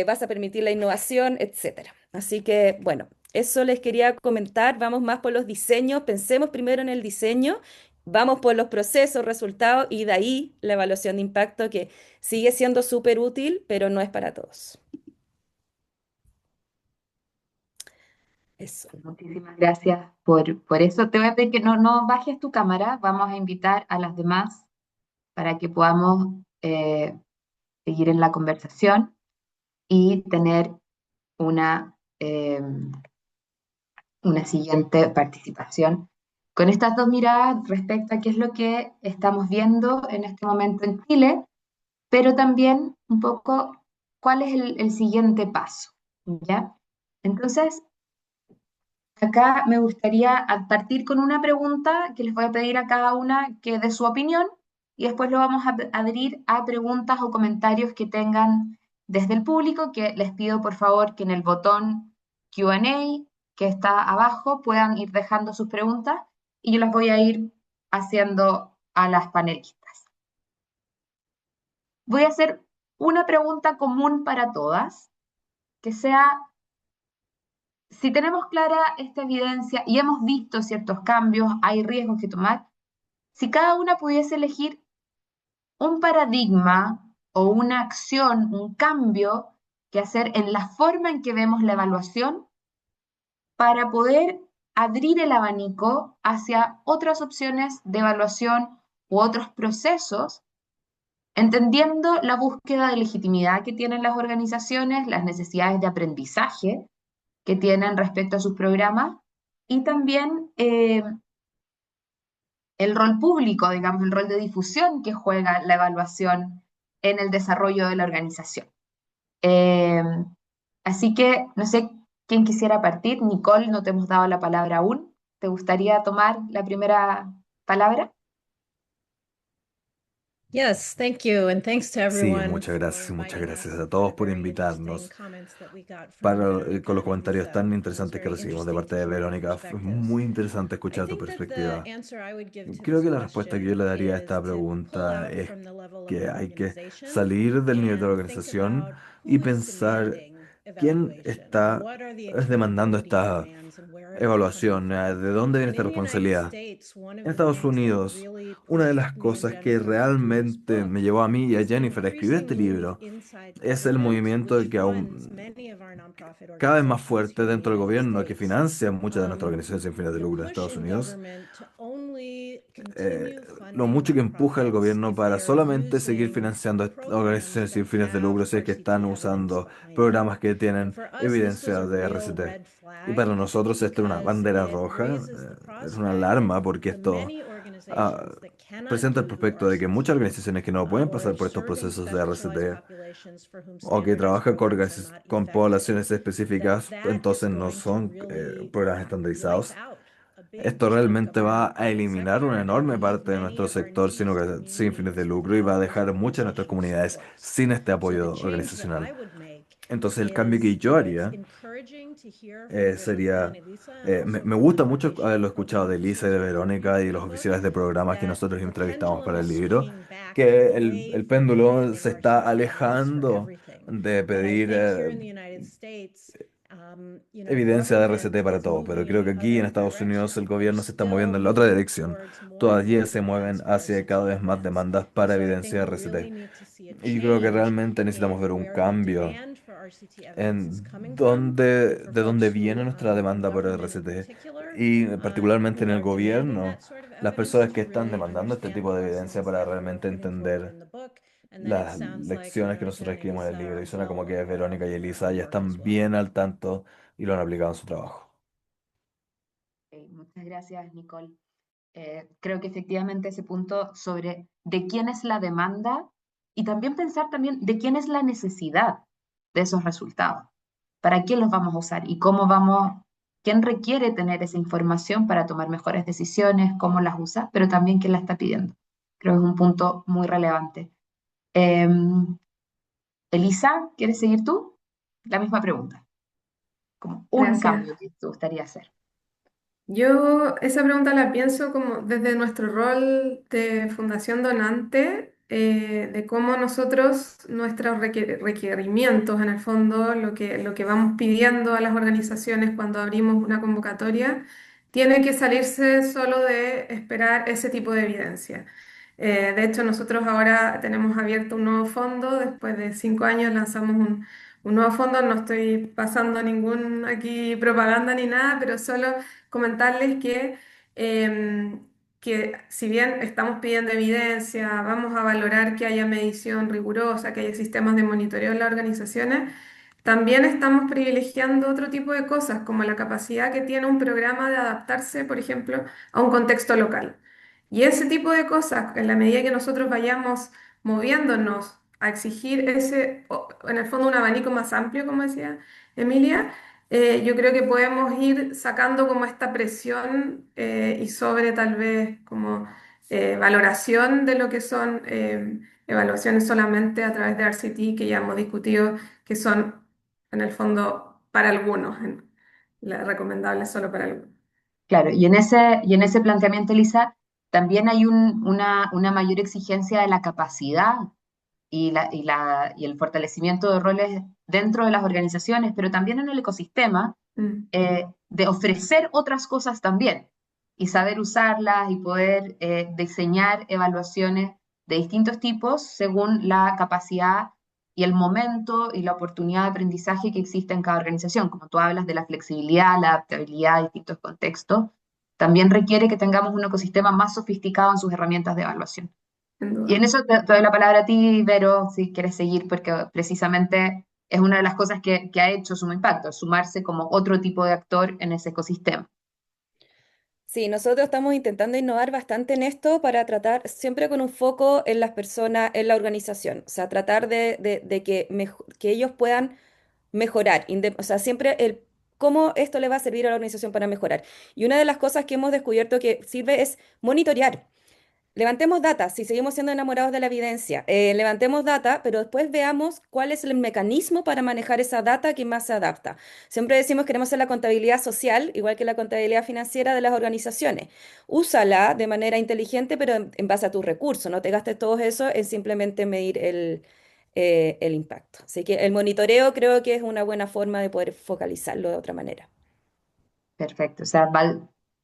vas a permitir la innovación, etcétera. Así que, bueno, eso les quería comentar. Vamos más por los diseños, pensemos primero en el diseño, vamos por los procesos, resultados y de ahí la evaluación de impacto que sigue siendo súper útil, pero no es para todos. Eso. Muchísimas gracias por eso. Te voy a pedir que no bajes tu cámara. Vamos a invitar a las demás para que podamos seguir en la conversación y tener una, eh, una siguiente participación con estas dos miradas respecto a qué es lo que estamos viendo en este momento en Chile, pero también un poco cuál es el siguiente paso, ¿ya? Entonces, acá me gustaría partir con una pregunta que les voy a pedir a cada una que dé su opinión y después lo vamos a abrir a preguntas o comentarios que tengan desde el público, que les pido por favor que en el botón Q&A que está abajo puedan ir dejando sus preguntas y yo las voy a ir haciendo a las panelistas. Voy a hacer una pregunta común para todas, que sea si tenemos clara esta evidencia y hemos visto ciertos cambios, hay riesgos que tomar, si cada una pudiese elegir un paradigma o una acción, un cambio que hacer en la forma en que vemos la evaluación para poder abrir el abanico hacia otras opciones de evaluación u otros procesos, entendiendo la búsqueda de legitimidad que tienen las organizaciones, las necesidades de aprendizaje que tienen respecto a sus programas y también el rol público, digamos, el rol de difusión que juega la evaluación en el desarrollo de la organización. Eh, Así que no sé quién quisiera partir. Nicole, no te hemos dado la palabra aún. ¿Te gustaría tomar la primera palabra? Yes, thank you, and thanks to Sí, everyone muchas for gracias y muchas inviting gracias us. a todos por Very interesting invitarnos. comments that we got from Con los Veronica and comentarios tan Lisa. It was interesantes que very recibimos de interesting parte to de hear their Verónica. Fue perspectives. muy interesante I escuchar tu think that the perspectiva. answer I would give to Creo this que la respuesta que yo question le daría a is esta to pull pregunta out es from the level of que an hay que organization salir del nivel de la and think organización about y who is pensar demanding quién evaluation. está What are the demandando accountability esta demands and where are they coming evaluación, from? de dónde viene And esta in the United responsabilidad. States, one En of the Estados things that Unidos, really una de pushed las me and cosas que Jennifer to do this realmente book me llevó a mí y a is Jennifer a escribir este increasingly libro inside es el government, movimiento de which que funds aún many of our nonprofit cada vez más organizations fuerte here in the dentro del United gobierno que States. financia muchas de nuestras organizaciones sin fines de The lucro en push Estados in Unidos, government to only eh, continue lo funding mucho que empuja el nonprofits gobierno if they para are solamente seguir using financiando programs organizaciones that sin fines de have lucro si es que están RCT evidence usando behind them. programas que And tienen for us, this was evidencia a de real RCT. red Y para flag nosotros esto es una because bandera it roja, raises the es una prospect alarma porque to esto many ah, organizations that cannot presenta el do prospecto de que muchas RCT organizaciones que no pueden or pasar are por estos serving procesos de specialized RCT populations for whom o que standardized trabajan programs are not con effective, poblaciones específicas, that is entonces no going to son really programas wipe estandarizados. out a big Esto chunk of realmente our va a nonprofit eliminar una sector and enorme leave parte de many nuestro of our sector neediest sin fines de communities lucro y va a without those dejar muchas de nuestras organizational comunidades supports. sin este So the apoyo change that I organizacional. would make Entonces el cambio que is, yo it's haría encouraging to hear from Veronica and sería, Elisa and also me from the gusta mucho foundation haberlo escuchado de program Lisa y officers de who interviewed Verónica y for los the book, oficiales de programas que that nosotros the entrevistamos pendulum para el is libro, swinging back que away el from péndulo demanding se está RCT evidence for alejando everything. de That I pedir think here in the United States, evidencia de RCT government para is todo, pero moving in creo que the aquí en other Estados Unidos direction. el We're gobierno se está still moviendo en la otra moving dirección. towards more and more Todavía se demands mueven for hacia RCT cada vez más evidence. demandas And para so I evidencia think de we really RCT. need to see a Y yo creo que change realmente necesitamos ver in un where the cambio demand for RCT evidence is en coming from. And for de dónde folks who viene nuestra in demanda por government in RCT particular, y particularmente en el are demanding gobierno, that sort of las evidence, personas to que están really demandando este understand the tipo de evidencia lessons para that we're realmente putting forward entender in the book. And then it las sounds like lecciones que Veronica nosotros and escribimos en el Elisa libro. are Y suena well como que aware Verónica y of Elisa our ya work as están well. bien al tanto y lo han aplicado en su trabajo. Muchas gracias, Nicole. Creo que efectivamente ese punto sobre de quién es la demanda y también pensar también de quién es la necesidad de esos resultados, para qué los vamos a usar y cómo vamos, quién requiere tener esa información para tomar mejores decisiones, cómo las usa, pero también quién la está pidiendo. Creo que es un punto muy relevante. Elisa, ¿quieres seguir tú? La misma pregunta, como un Gracias. cambio que te gustaría hacer. Yo esa pregunta la pienso como desde nuestro rol de Fundación Donante, de cómo nosotros, nuestros requerimientos, en el fondo, lo que vamos pidiendo a las organizaciones cuando abrimos una convocatoria, tiene que salirse solo de esperar ese tipo de evidencia. De hecho, nosotros ahora tenemos abierto un nuevo fondo, después de 5 años lanzamos un nuevo fondo, no estoy pasando ningún aquí propaganda ni nada, pero solo comentarles em, que si bien estamos pidiendo evidencia, vamos a valorar que haya medición rigurosa, que haya sistemas de monitoreo en las organizaciones, también estamos privilegiando otro tipo de cosas, como la capacidad que tiene un programa de adaptarse, por ejemplo, a un contexto local. Y ese tipo de cosas, en la medida que nosotros vayamos moviéndonos a exigir en el fondo, un abanico más amplio, como decía Emilia, yo creo que podemos ir sacando como esta presión y sobre tal vez como valoración de lo que son evaluaciones solamente a través de RCT, que ya hemos discutido que son en el fondo para algunos, recomendables solo para algunos. Claro, y en ese planteamiento, Elisa, también hay una mayor exigencia de la capacidad y el fortalecimiento de roles dentro de las organizaciones, pero también en el ecosistema, Mm. de ofrecer otras cosas también y saber usarlas y poder diseñar evaluaciones de distintos tipos según la capacidad y el momento y la oportunidad de aprendizaje que existe en cada organización. Como tú hablas de la flexibilidad, la adaptabilidad a distintos contextos, también requiere que tengamos un ecosistema más sofisticado en sus herramientas de evaluación. Sin Y en duda. eso te doy la palabra a ti, Vero, si quieres seguir, porque precisamente es una de las cosas que ha hecho Sumo Impacto, sumarse como otro tipo de actor en ese ecosistema. Sí, nosotros estamos intentando innovar bastante en esto para tratar siempre con un foco en las personas, en la organización, o sea, tratar de que ellos puedan mejorar, o sea, siempre el cómo esto le va a servir a la organización para mejorar. Y una de las cosas que hemos descubierto que sirve es monitorear. Levantemos data, si seguimos siendo enamorados de la evidencia, levantemos data, pero después veamos cuál es el mecanismo para manejar esa data que más se adapta. Siempre decimos que queremos hacer la contabilidad social, igual que la contabilidad financiera de las organizaciones. Úsala de manera inteligente, pero en base a tus recursos. No te gastes todo eso en simplemente medir el impacto. Así que el monitoreo creo que es una buena forma de poder focalizarlo de otra manera. Perfecto, o sea,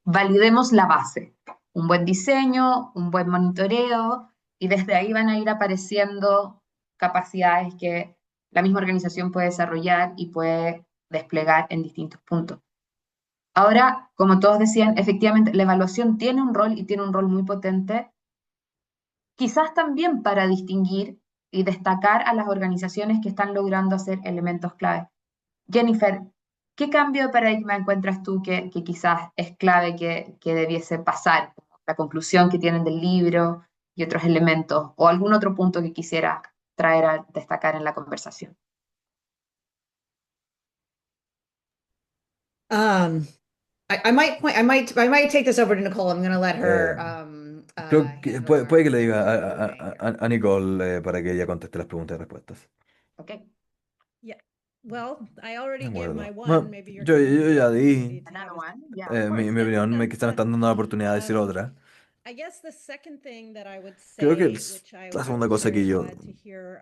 validemos la base, un buen diseño, un buen monitoreo, y desde ahí van a ir apareciendo capacidades que la misma organización puede desarrollar y puede desplegar en distintos puntos. Ahora, como todos decían, efectivamente la evaluación tiene un rol y tiene un rol muy potente, quizás también para distinguir y destacar a las organizaciones que están logrando hacer elementos clave. Jennifer, ¿qué cambio de paradigma encuentras tú que quizás es clave que debiese pasar? La conclusión que tienen del libro y otros elementos, o algún otro punto que quisiera traer a destacar en la conversación. Um, I might take this over to Nicole. I'm going to let her Eh, Creo que handle puede que le the diga voting. a Nicole para que ella conteste las preguntas y respuestas. ¿Ok? Yeah. Well, I De already gave my acuerdo. one. Bueno, Maybe you're yo gonna ya give me di to have Another a one? Yeah, of mi course. opinión, quizás me están dando la oportunidad de decir otra. I guess the second thing that I would Creo que say, which I la was segunda cosa very glad to hear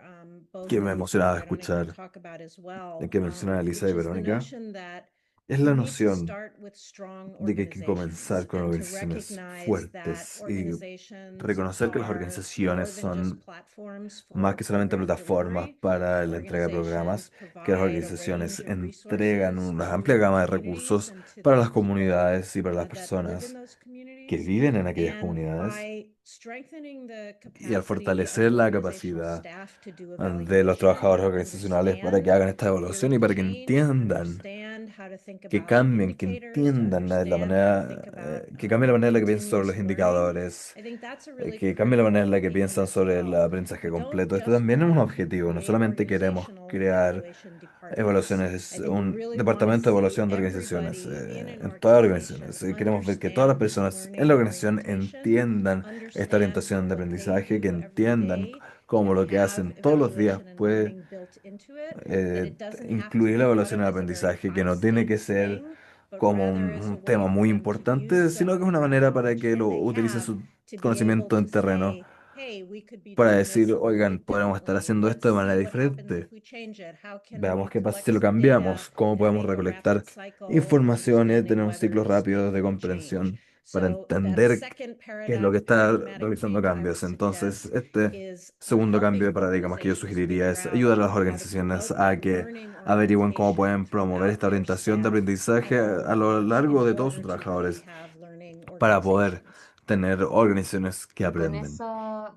both que of me you talk emocionaba about and I can escuchar talk about as de well, que mencionan Elisa y which is the Verónica notion that es we la need to noción start with strong de que hay que comenzar organizations con and to organizaciones recognize that fuertes y organizations reconocer que las are organizaciones more than just son platforms más for que solamente program plataformas delivery. para la entrega de Organizations programas, que las provide a organizaciones range of entregan resources una amplia to gama de communities recursos and to para the las people comunidades y para las that live in personas those que communities. viven en aquellas And comunidades. by strengthening the Y al capacity of fortalecer la organizational capacidad staff to do de los evaluation trabajadores and organizacionales para que understand hagan esta real evaluación y para que change, entiendan, understand how to think que about cambien, que indicators, to entiendan la understand how to think manera, about que cambien la manera en la que piensan sobre continuous los learning, indicadores, I think that's a really que cambien la manera en la critical que theme piensan as sobre el well. aprendizaje We don't completo. Esto just también es un want objetivo, no great solamente queremos organizational crear evaluation departments. evaluaciones, I think we un really want to departamento de see evaluación de organizaciones, everybody in an en todas las organization organizaciones. Queremos ver que todas las understand this personas en la learning organización orientation, entiendan esta understand how orientación de what they aprendizaje, que do every entiendan day cómo can lo que have hacen todos los días evaluation and puede learning built into it, that eh, it doesn't have to incluir la be thought evaluación of del as a very aprendizaje, que high no tiene que stakes ser thing, but como rather as a un way tema for muy them to use importante, the sino que es una on-the-ground manera para knowledge que that lo they utilicen have su to be able conocimiento to en terreno say, hey, we could be para doing decir, this a little oigan, bit podemos estar differently. haciendo Let's esto de see manera what happens diferente. if we change it. How can Veamos we qué pasa collect si lo some data cambiamos, cómo and podemos make a recolectar rapid cycle of informaciones, tener understanding un whether ciclo the state rápido de will change? comprensión para So that entender second qué es lo que paradigm, está paradigmatic realizando change I cambios. would Entonces, suggest este is segundo cambio de helping paradigmas que yo organizations sugeriría figure es out ayudar a las how to organizaciones promote a that que learning averigüen cómo orientation pueden promover esta throughout their orientación de staff aprendizaje at all a lo levels largo in de todos sus order to really trabajadores have learning para poder organizations. tener organizaciones que Y aprenden.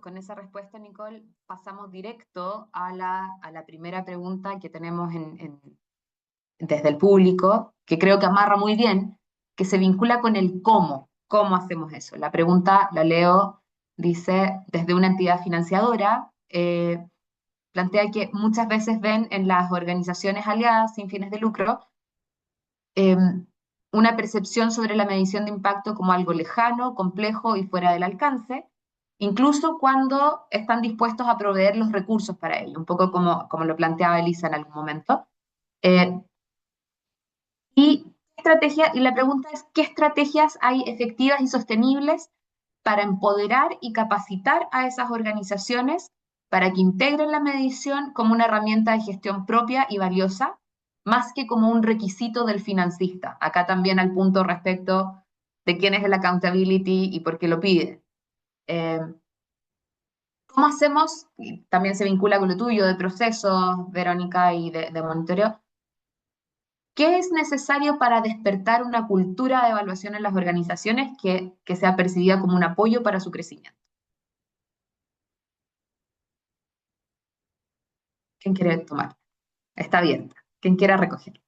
con esa respuesta, Nicole, pasamos directo a la primera pregunta que tenemos desde el público, que creo que amarra muy bien, que se vincula con el cómo hacemos eso. La pregunta, la leo, dice, desde una entidad financiadora, plantea que muchas veces ven en las organizaciones aliadas sin fines de lucro eh, una percepción sobre la medición de impacto como algo lejano, complejo y fuera del alcance, incluso cuando están dispuestos a proveer los recursos para ello, un poco como lo planteaba Elisa en algún momento. Eh, y la pregunta es, ¿qué estrategias hay efectivas y sostenibles para empoderar y capacitar a esas organizaciones para que integren la medición como una herramienta de gestión propia y valiosa, más que como un requisito del financista? Acá también al punto respecto de quién es el accountability y por qué lo pide. Eh, ¿Cómo hacemos? Y también se vincula con lo tuyo de procesos, Verónica, y de monitoreo. ¿Qué es necesario para despertar una cultura de evaluación en las organizaciones que sea percibida como un apoyo para su crecimiento? ¿Quién quiere tomar? Está abierta. ¿Quién quiera recoger?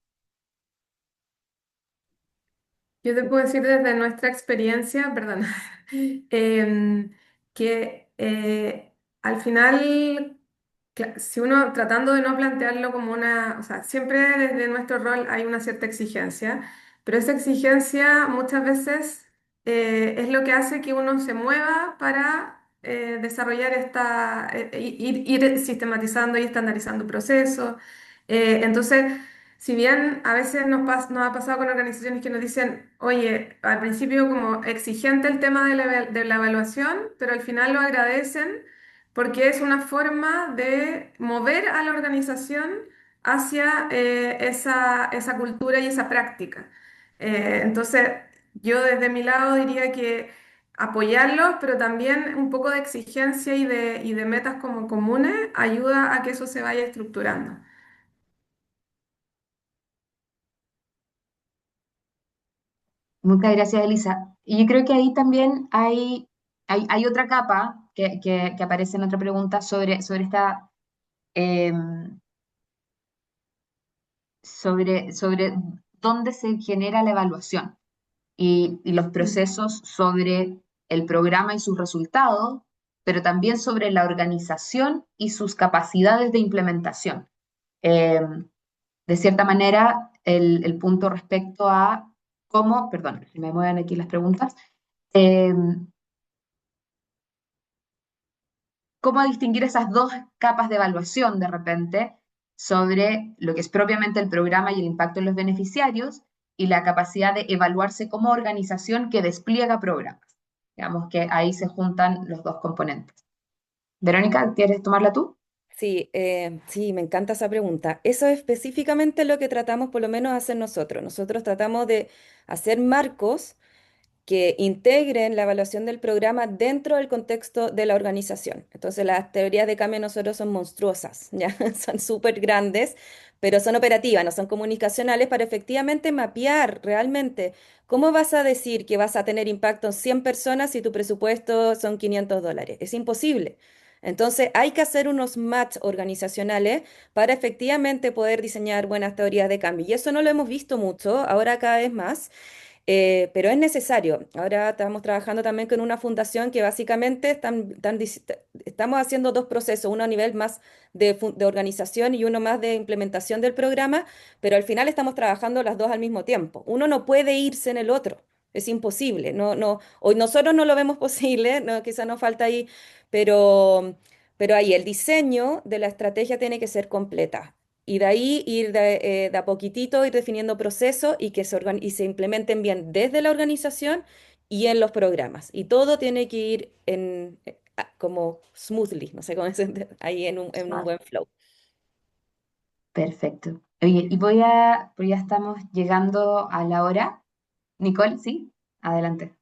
Yo te puedo decir desde nuestra experiencia, perdón, que al final, si uno tratando de no plantearlo como una, o sea, siempre desde nuestro rol hay una cierta exigencia, pero esa exigencia muchas veces es lo que hace que uno se mueva para desarrollar ir sistematizando y estandarizando procesos. Entonces, si bien a veces nos ha pasado con organizaciones que nos dicen, oye, al principio como exigente el tema de la evaluación, pero al final lo agradecen porque es una forma de mover a la organización hacia esa cultura y esa práctica. Entonces, yo desde mi lado diría que apoyarlos, pero también un poco de exigencia y de metas como comunes ayuda a que eso se vaya estructurando. Muchas gracias, Elisa. Y yo creo que ahí también hay otra capa que aparece en otra pregunta eh, sobre dónde se genera la evaluación y los Mm. procesos sobre el programa y sus resultados, pero también sobre la organización y sus capacidades de implementación. Eh, de cierta manera, el punto respecto a cómo, perdón, si me mueven aquí las preguntas, eh, cómo distinguir esas dos capas de evaluación de repente sobre lo que es propiamente el programa y el impacto en los beneficiarios y la capacidad de evaluarse como organización que despliega programas. Digamos que ahí se juntan los dos componentes. Verónica, ¿quieres tomarla tú? Sí, sí, me encanta esa pregunta. Eso es específicamente lo que tratamos por lo menos de hacer nosotros. Nosotros tratamos de hacer marcos que integren la evaluación del programa dentro del contexto de la organización. Entonces, las teorías de cambio de nosotros son monstruosas, ¿ya? Son súper grandes, pero son operativas, no son comunicacionales para efectivamente mapear realmente cómo vas a decir que vas a tener impacto en 100 personas si tu presupuesto son $500. Es imposible. Entonces, hay que hacer unos match organizacionales para efectivamente poder diseñar buenas teorías de cambio. Y eso no lo hemos visto mucho, ahora cada vez más. Pero es necesario. Ahora estamos trabajando también con una fundación que básicamente estamos haciendo dos procesos, uno a nivel más de organización y uno más de implementación del programa, pero al final estamos trabajando las dos al mismo tiempo. Uno no puede irse en el otro. Es imposible. No, no, hoy nosotros no lo vemos posible, no, quizá nos falta ahí, pero, pero ahí el diseño de la estrategia tiene que ser completa. Y de ahí ir de a poquitito, ir definiendo procesos y que y se implementen bien desde la organización y en los programas. Y todo tiene que ir como smoothly, no sé cómo se ahí en un buen flow. Perfecto. Oye, pues ya estamos llegando a la hora. Nicole, ¿sí? Adelante.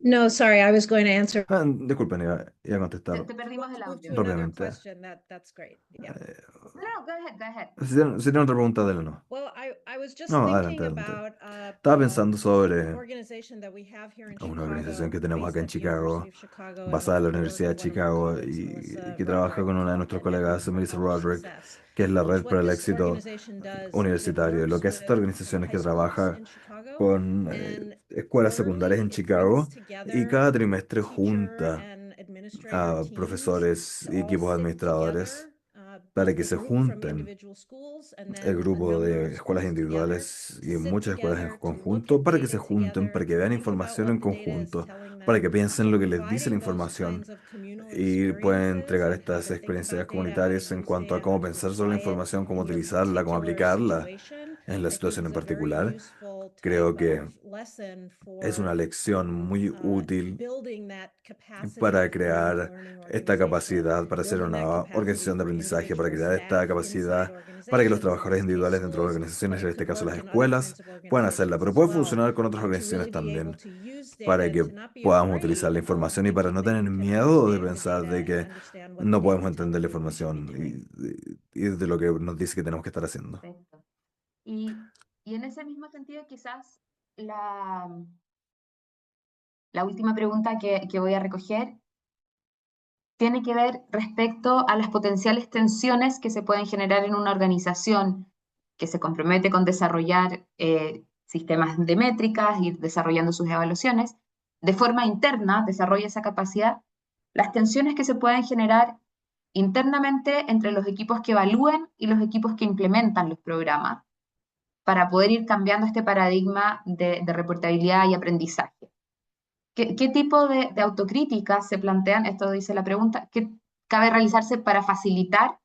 No, sorry, I was going to answer. Disculpen, iba a contestar Te perdimos el Move audio. to another rápidamente. question. That's great. Yeah. No, go ahead, go ahead. Si tienen otra pregunta, dele no. Well, I was just No, thinking adelante. about Estaba pensando sobre organization that we have here in una organización Chicago, que tenemos acá en based at the Chicago, University of Chicago, and basada en la I work Universidad de with one of our Chicago colleagues, y Melissa que trabaja con una de Roderick, nuestros called the colegas, Network Melissa for College Roderick, Success. que es la Red What para el this Éxito organization does is it Universitario. Lo works que hace esta with organización es high que schools trabaja in Chicago, con and escuelas secundarias quarterly en it Chicago brings y together cada trimestre teacher junta and administrator a teams profesores to y all equipos sit administradores together, para both que the se group from junten, individual schools and el then a grupo number de of escuelas schools together, individuales to y sit muchas escuelas en together, to look conjunto, at para que se data junten, together, para que to vean think about información what en the data is conjunto, telling para them, que piensen and lo que les dice la providing those información kinds of communal y pueden experiences entregar on how estas to think experiencias about data, how to comunitarias en use cuanto a data, cómo how to pensar sobre la apply it información, cómo in your utilizarla, cómo particular aplicarla situation. en la I think situación en it's a very particular. useful Creo type que of lesson es una for lección muy útil building that capacity para for crear learning esta organization, capacidad, para ser building that una capacity organización de for aprendizaje, para individual crear esta staff inside capacidad para que los organizations, in trabajadores this case individuales dentro de schools, but organizaciones, en it este could caso work las in other escuelas, kinds of puedan hacerla, organizations pero as puede well, funcionar con otras and to organizaciones really be able también, to use data para and que to not be podamos utilizar afraid la of información y para thinking no that tener you can miedo de understand the pensar data de and que understand what the no data podemos is entender telling la you we should be información doing. y de lo que nos dice que tenemos que estar haciendo. Perfecto. Y en ese mismo sentido, quizás la, la última pregunta que voy a recoger tiene que ver respecto a las potenciales tensiones que se pueden generar en una organización que se compromete con desarrollar sistemas de métricas, ir desarrollando sus evaluaciones, de forma interna desarrolla esa capacidad, las tensiones que se pueden generar internamente entre los equipos que evalúan y los equipos que implementan los programas, para poder ir cambiando este paradigma de reportabilidad y aprendizaje. ¿Qué tipo de autocríticas se plantean? Esto dice la pregunta, ¿qué cabe realizarse para facilitar,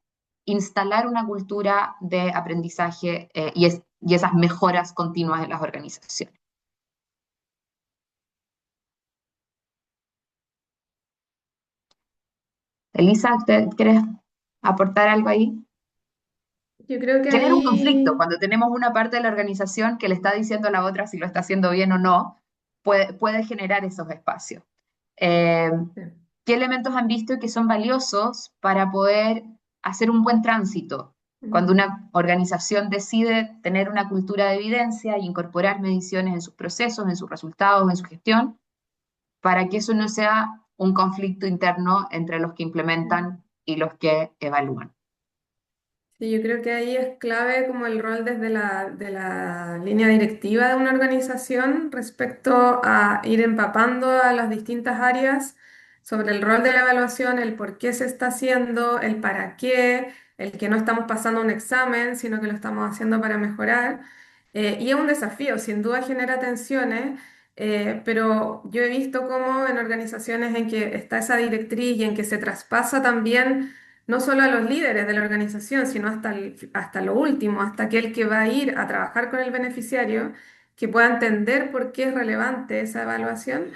instalar una cultura de aprendizaje y esas mejoras continuas en las organizaciones? Elisa, ¿usted quiere aportar algo ahí? Yo creo que Genera un conflicto ahí, cuando tenemos una parte de la organización que le está diciendo a la otra si lo está haciendo bien o no, puede generar esos espacios. Eh, ¿Qué elementos han visto que son valiosos para poder hacer un buen tránsito? Cuando una organización decide tener una cultura de evidencia e incorporar mediciones en sus procesos, en sus resultados, en su gestión, para que eso no sea un conflicto interno entre los que implementan y los que evalúan. sí, yo creo que ahí es clave como el rol desde de la línea directiva de una organización respecto a ir empapando a las distintas áreas sobre el rol de la evaluación, el por qué se está haciendo, el para qué, el que no estamos pasando un examen, sino que lo estamos haciendo para mejorar. Y es un desafío, sin duda genera tensiones, pero yo he visto cómo en organizaciones en que está esa directriz y en que se traspasa también no solo a los líderes de la organización, sino hasta lo último, hasta aquel que va a ir a trabajar con el beneficiario, que pueda entender por qué es relevante esa evaluación.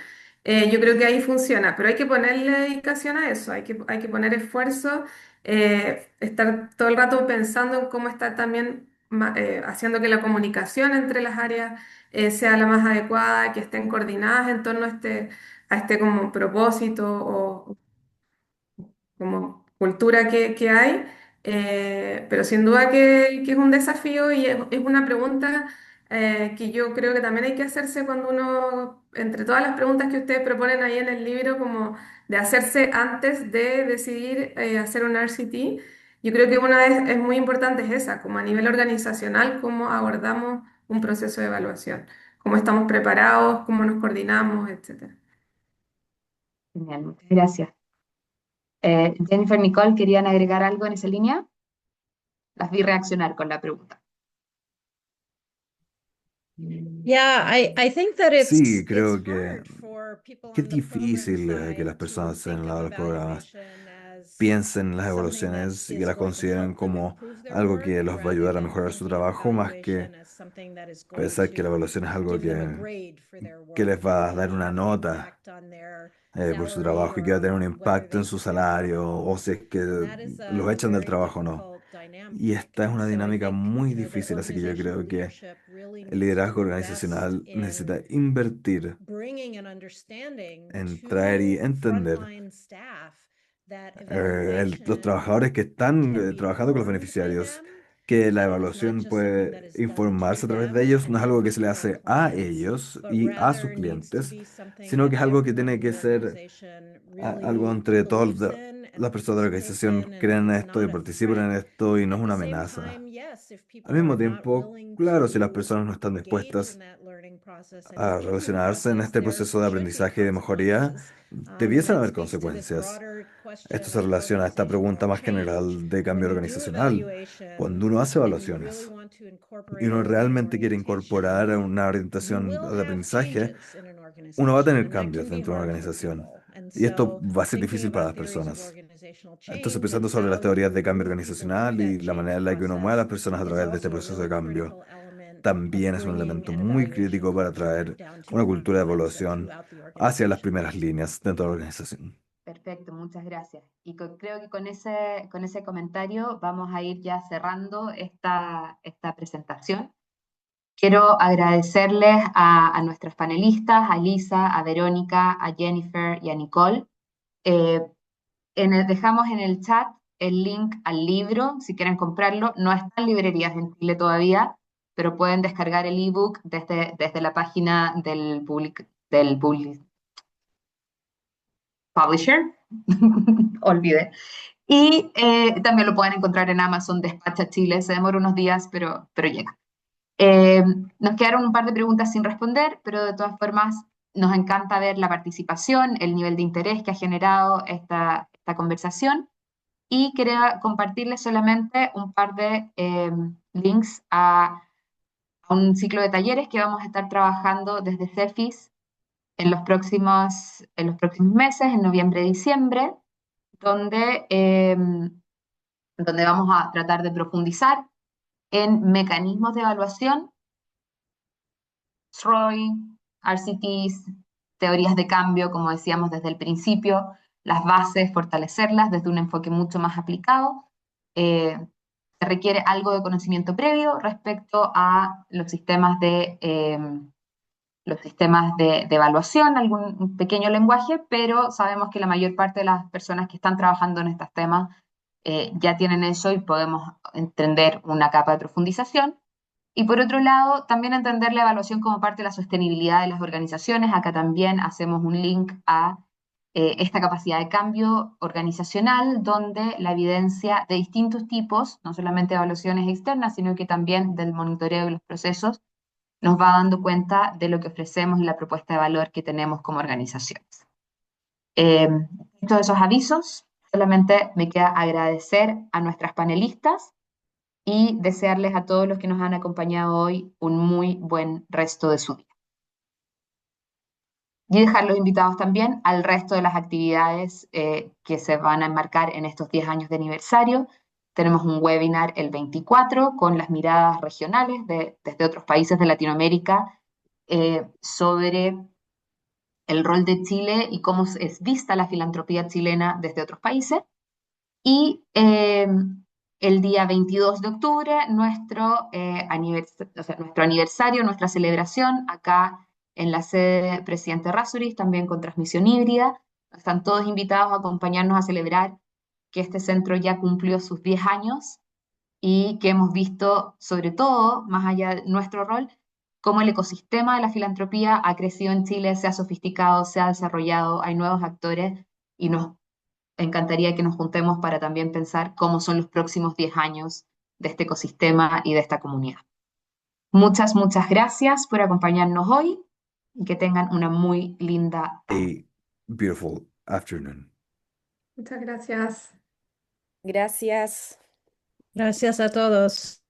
Yo creo que ahí funciona, pero hay que ponerle dedicación a eso, hay que poner esfuerzo, estar todo el rato pensando en cómo estar también haciendo que la comunicación entre las áreas sea la más adecuada, que estén coordinadas en torno a este como propósito o como cultura que hay, pero sin duda que es un desafío y es una pregunta que yo creo que también hay que hacerse cuando uno, entre todas las preguntas que ustedes proponen ahí en el libro, como de hacerse antes de decidir hacer un RCT, yo creo que una es muy importante es esa, como a nivel organizacional, cómo abordamos un proceso de evaluación, cómo estamos preparados, cómo nos coordinamos, etcétera. Genial, muchas gracias. Jennifer, Nicole, ¿querían agregar algo en esa línea? Las vi reaccionar con la pregunta. Yeah, I think that Sí, it's creo que hard for people es on the program difícil que side las personas to think en of los programas evaluation as piensen en las something that evaluaciones y que is las going to consideren help them como improve their algo work que los va a rather ayudar a than mejorar su thinking of trabajo, más que evaluation as something that is going pensar que la to evaluación es algo give them a grade for their que work les va a and dar una have an nota impact on their por su salary trabajo y que va a tener un or whether impacto they en su keep their job. salario o si es que And that is los a echan del very trabajo o no. difficult Y esta es una dinámica muy difícil, así que yo creo que el liderazgo organizacional necesita invertir en traer y entender los trabajadores que están trabajando con los beneficiarios, que la evaluación puede informarse a través de ellos, no es algo que se le hace a ellos y a sus clientes, sino que es algo que tiene que ser algo entre todas las personas de la organización creen en esto y participan en esto y no es una amenaza. Al mismo tiempo, claro, si las personas no están dispuestas a relacionarse en este proceso de aprendizaje y de mejoría, debiesen haber consecuencias. Esto se relaciona a esta pregunta más general de cambio organizacional. Cuando uno hace evaluaciones y uno realmente quiere incorporar una orientación de aprendizaje, uno va a tener cambios dentro de una organización. Y esto va a ser difícil para las personas. Entonces, pensando sobre las teorías de cambio organizacional y la manera en la que uno mueve a las personas a través de este proceso de cambio, también es un elemento muy crítico para traer una cultura de evaluación hacia las primeras líneas dentro de la organización. Perfecto, muchas gracias. Y creo que con ese comentario vamos a ir ya cerrando esta presentación. Quiero agradecerles a nuestras panelistas, a Lisa, a Verónica, a Jennifer y a Nicole. Dejamos en el chat el link al libro, si quieren comprarlo. No está en librerías en Chile todavía, pero pueden descargar el ebook desde la página del publisher, olvidé. Y también lo pueden encontrar en Amazon Despacha Chile, se demora unos días, pero llega. Nos quedaron un par de preguntas sin responder, pero de todas formas nos encanta ver la participación, el nivel de interés que ha generado esta conversación. Y quería compartirles solamente un par de links a un ciclo de talleres que vamos a estar trabajando desde CEFIS en los próximos meses, en noviembre y diciembre, donde vamos a tratar de profundizar en mecanismos de evaluación, SROI, RCTs, teorías de cambio, como decíamos desde el principio, las bases, fortalecerlas desde un enfoque mucho más aplicado. Se requiere algo de conocimiento previo respecto a los sistemas de evaluación, algún pequeño lenguaje, pero sabemos que la mayor parte de las personas que están trabajando en estos temas ya tienen eso y podemos entender una capa de profundización. Y por otro lado, también entender la evaluación como parte de la sostenibilidad de las organizaciones. Acá también hacemos un link a esta capacidad de cambio organizacional, donde la evidencia de distintos tipos, no solamente evaluaciones externas, sino que también del monitoreo de los procesos, nos va dando cuenta de lo que ofrecemos y la propuesta de valor que tenemos como organizaciones. Todos esos avisos, solamente me queda agradecer a nuestras panelistas y desearles a todos los que nos han acompañado hoy un muy buen resto de su día. Y dejar los invitados también al resto de las actividades que se van a enmarcar en estos 10 años de aniversario. Tenemos un webinar el 24 con las miradas regionales desde otros países de Latinoamérica sobre el rol de Chile y cómo es vista la filantropía chilena desde otros países. Y el día 22 de octubre, nuestro aniversario, nuestra celebración, acá en la sede de Presidente Errázuriz, también con transmisión híbrida. Están todos invitados a acompañarnos a celebrar que este centro ya cumplió sus 10 años y que hemos visto, sobre todo, más allá de nuestro rol, cómo el ecosistema de la filantropía ha crecido en Chile, se ha sofisticado, se ha desarrollado, hay nuevos actores y nos encantaría que nos juntemos para también pensar cómo son los próximos 10 años de este ecosistema y de esta comunidad. Muchas, muchas gracias por acompañarnos hoy y que tengan una muy linda tarde. A beautiful afternoon. Muchas gracias. Gracias. Gracias a todos.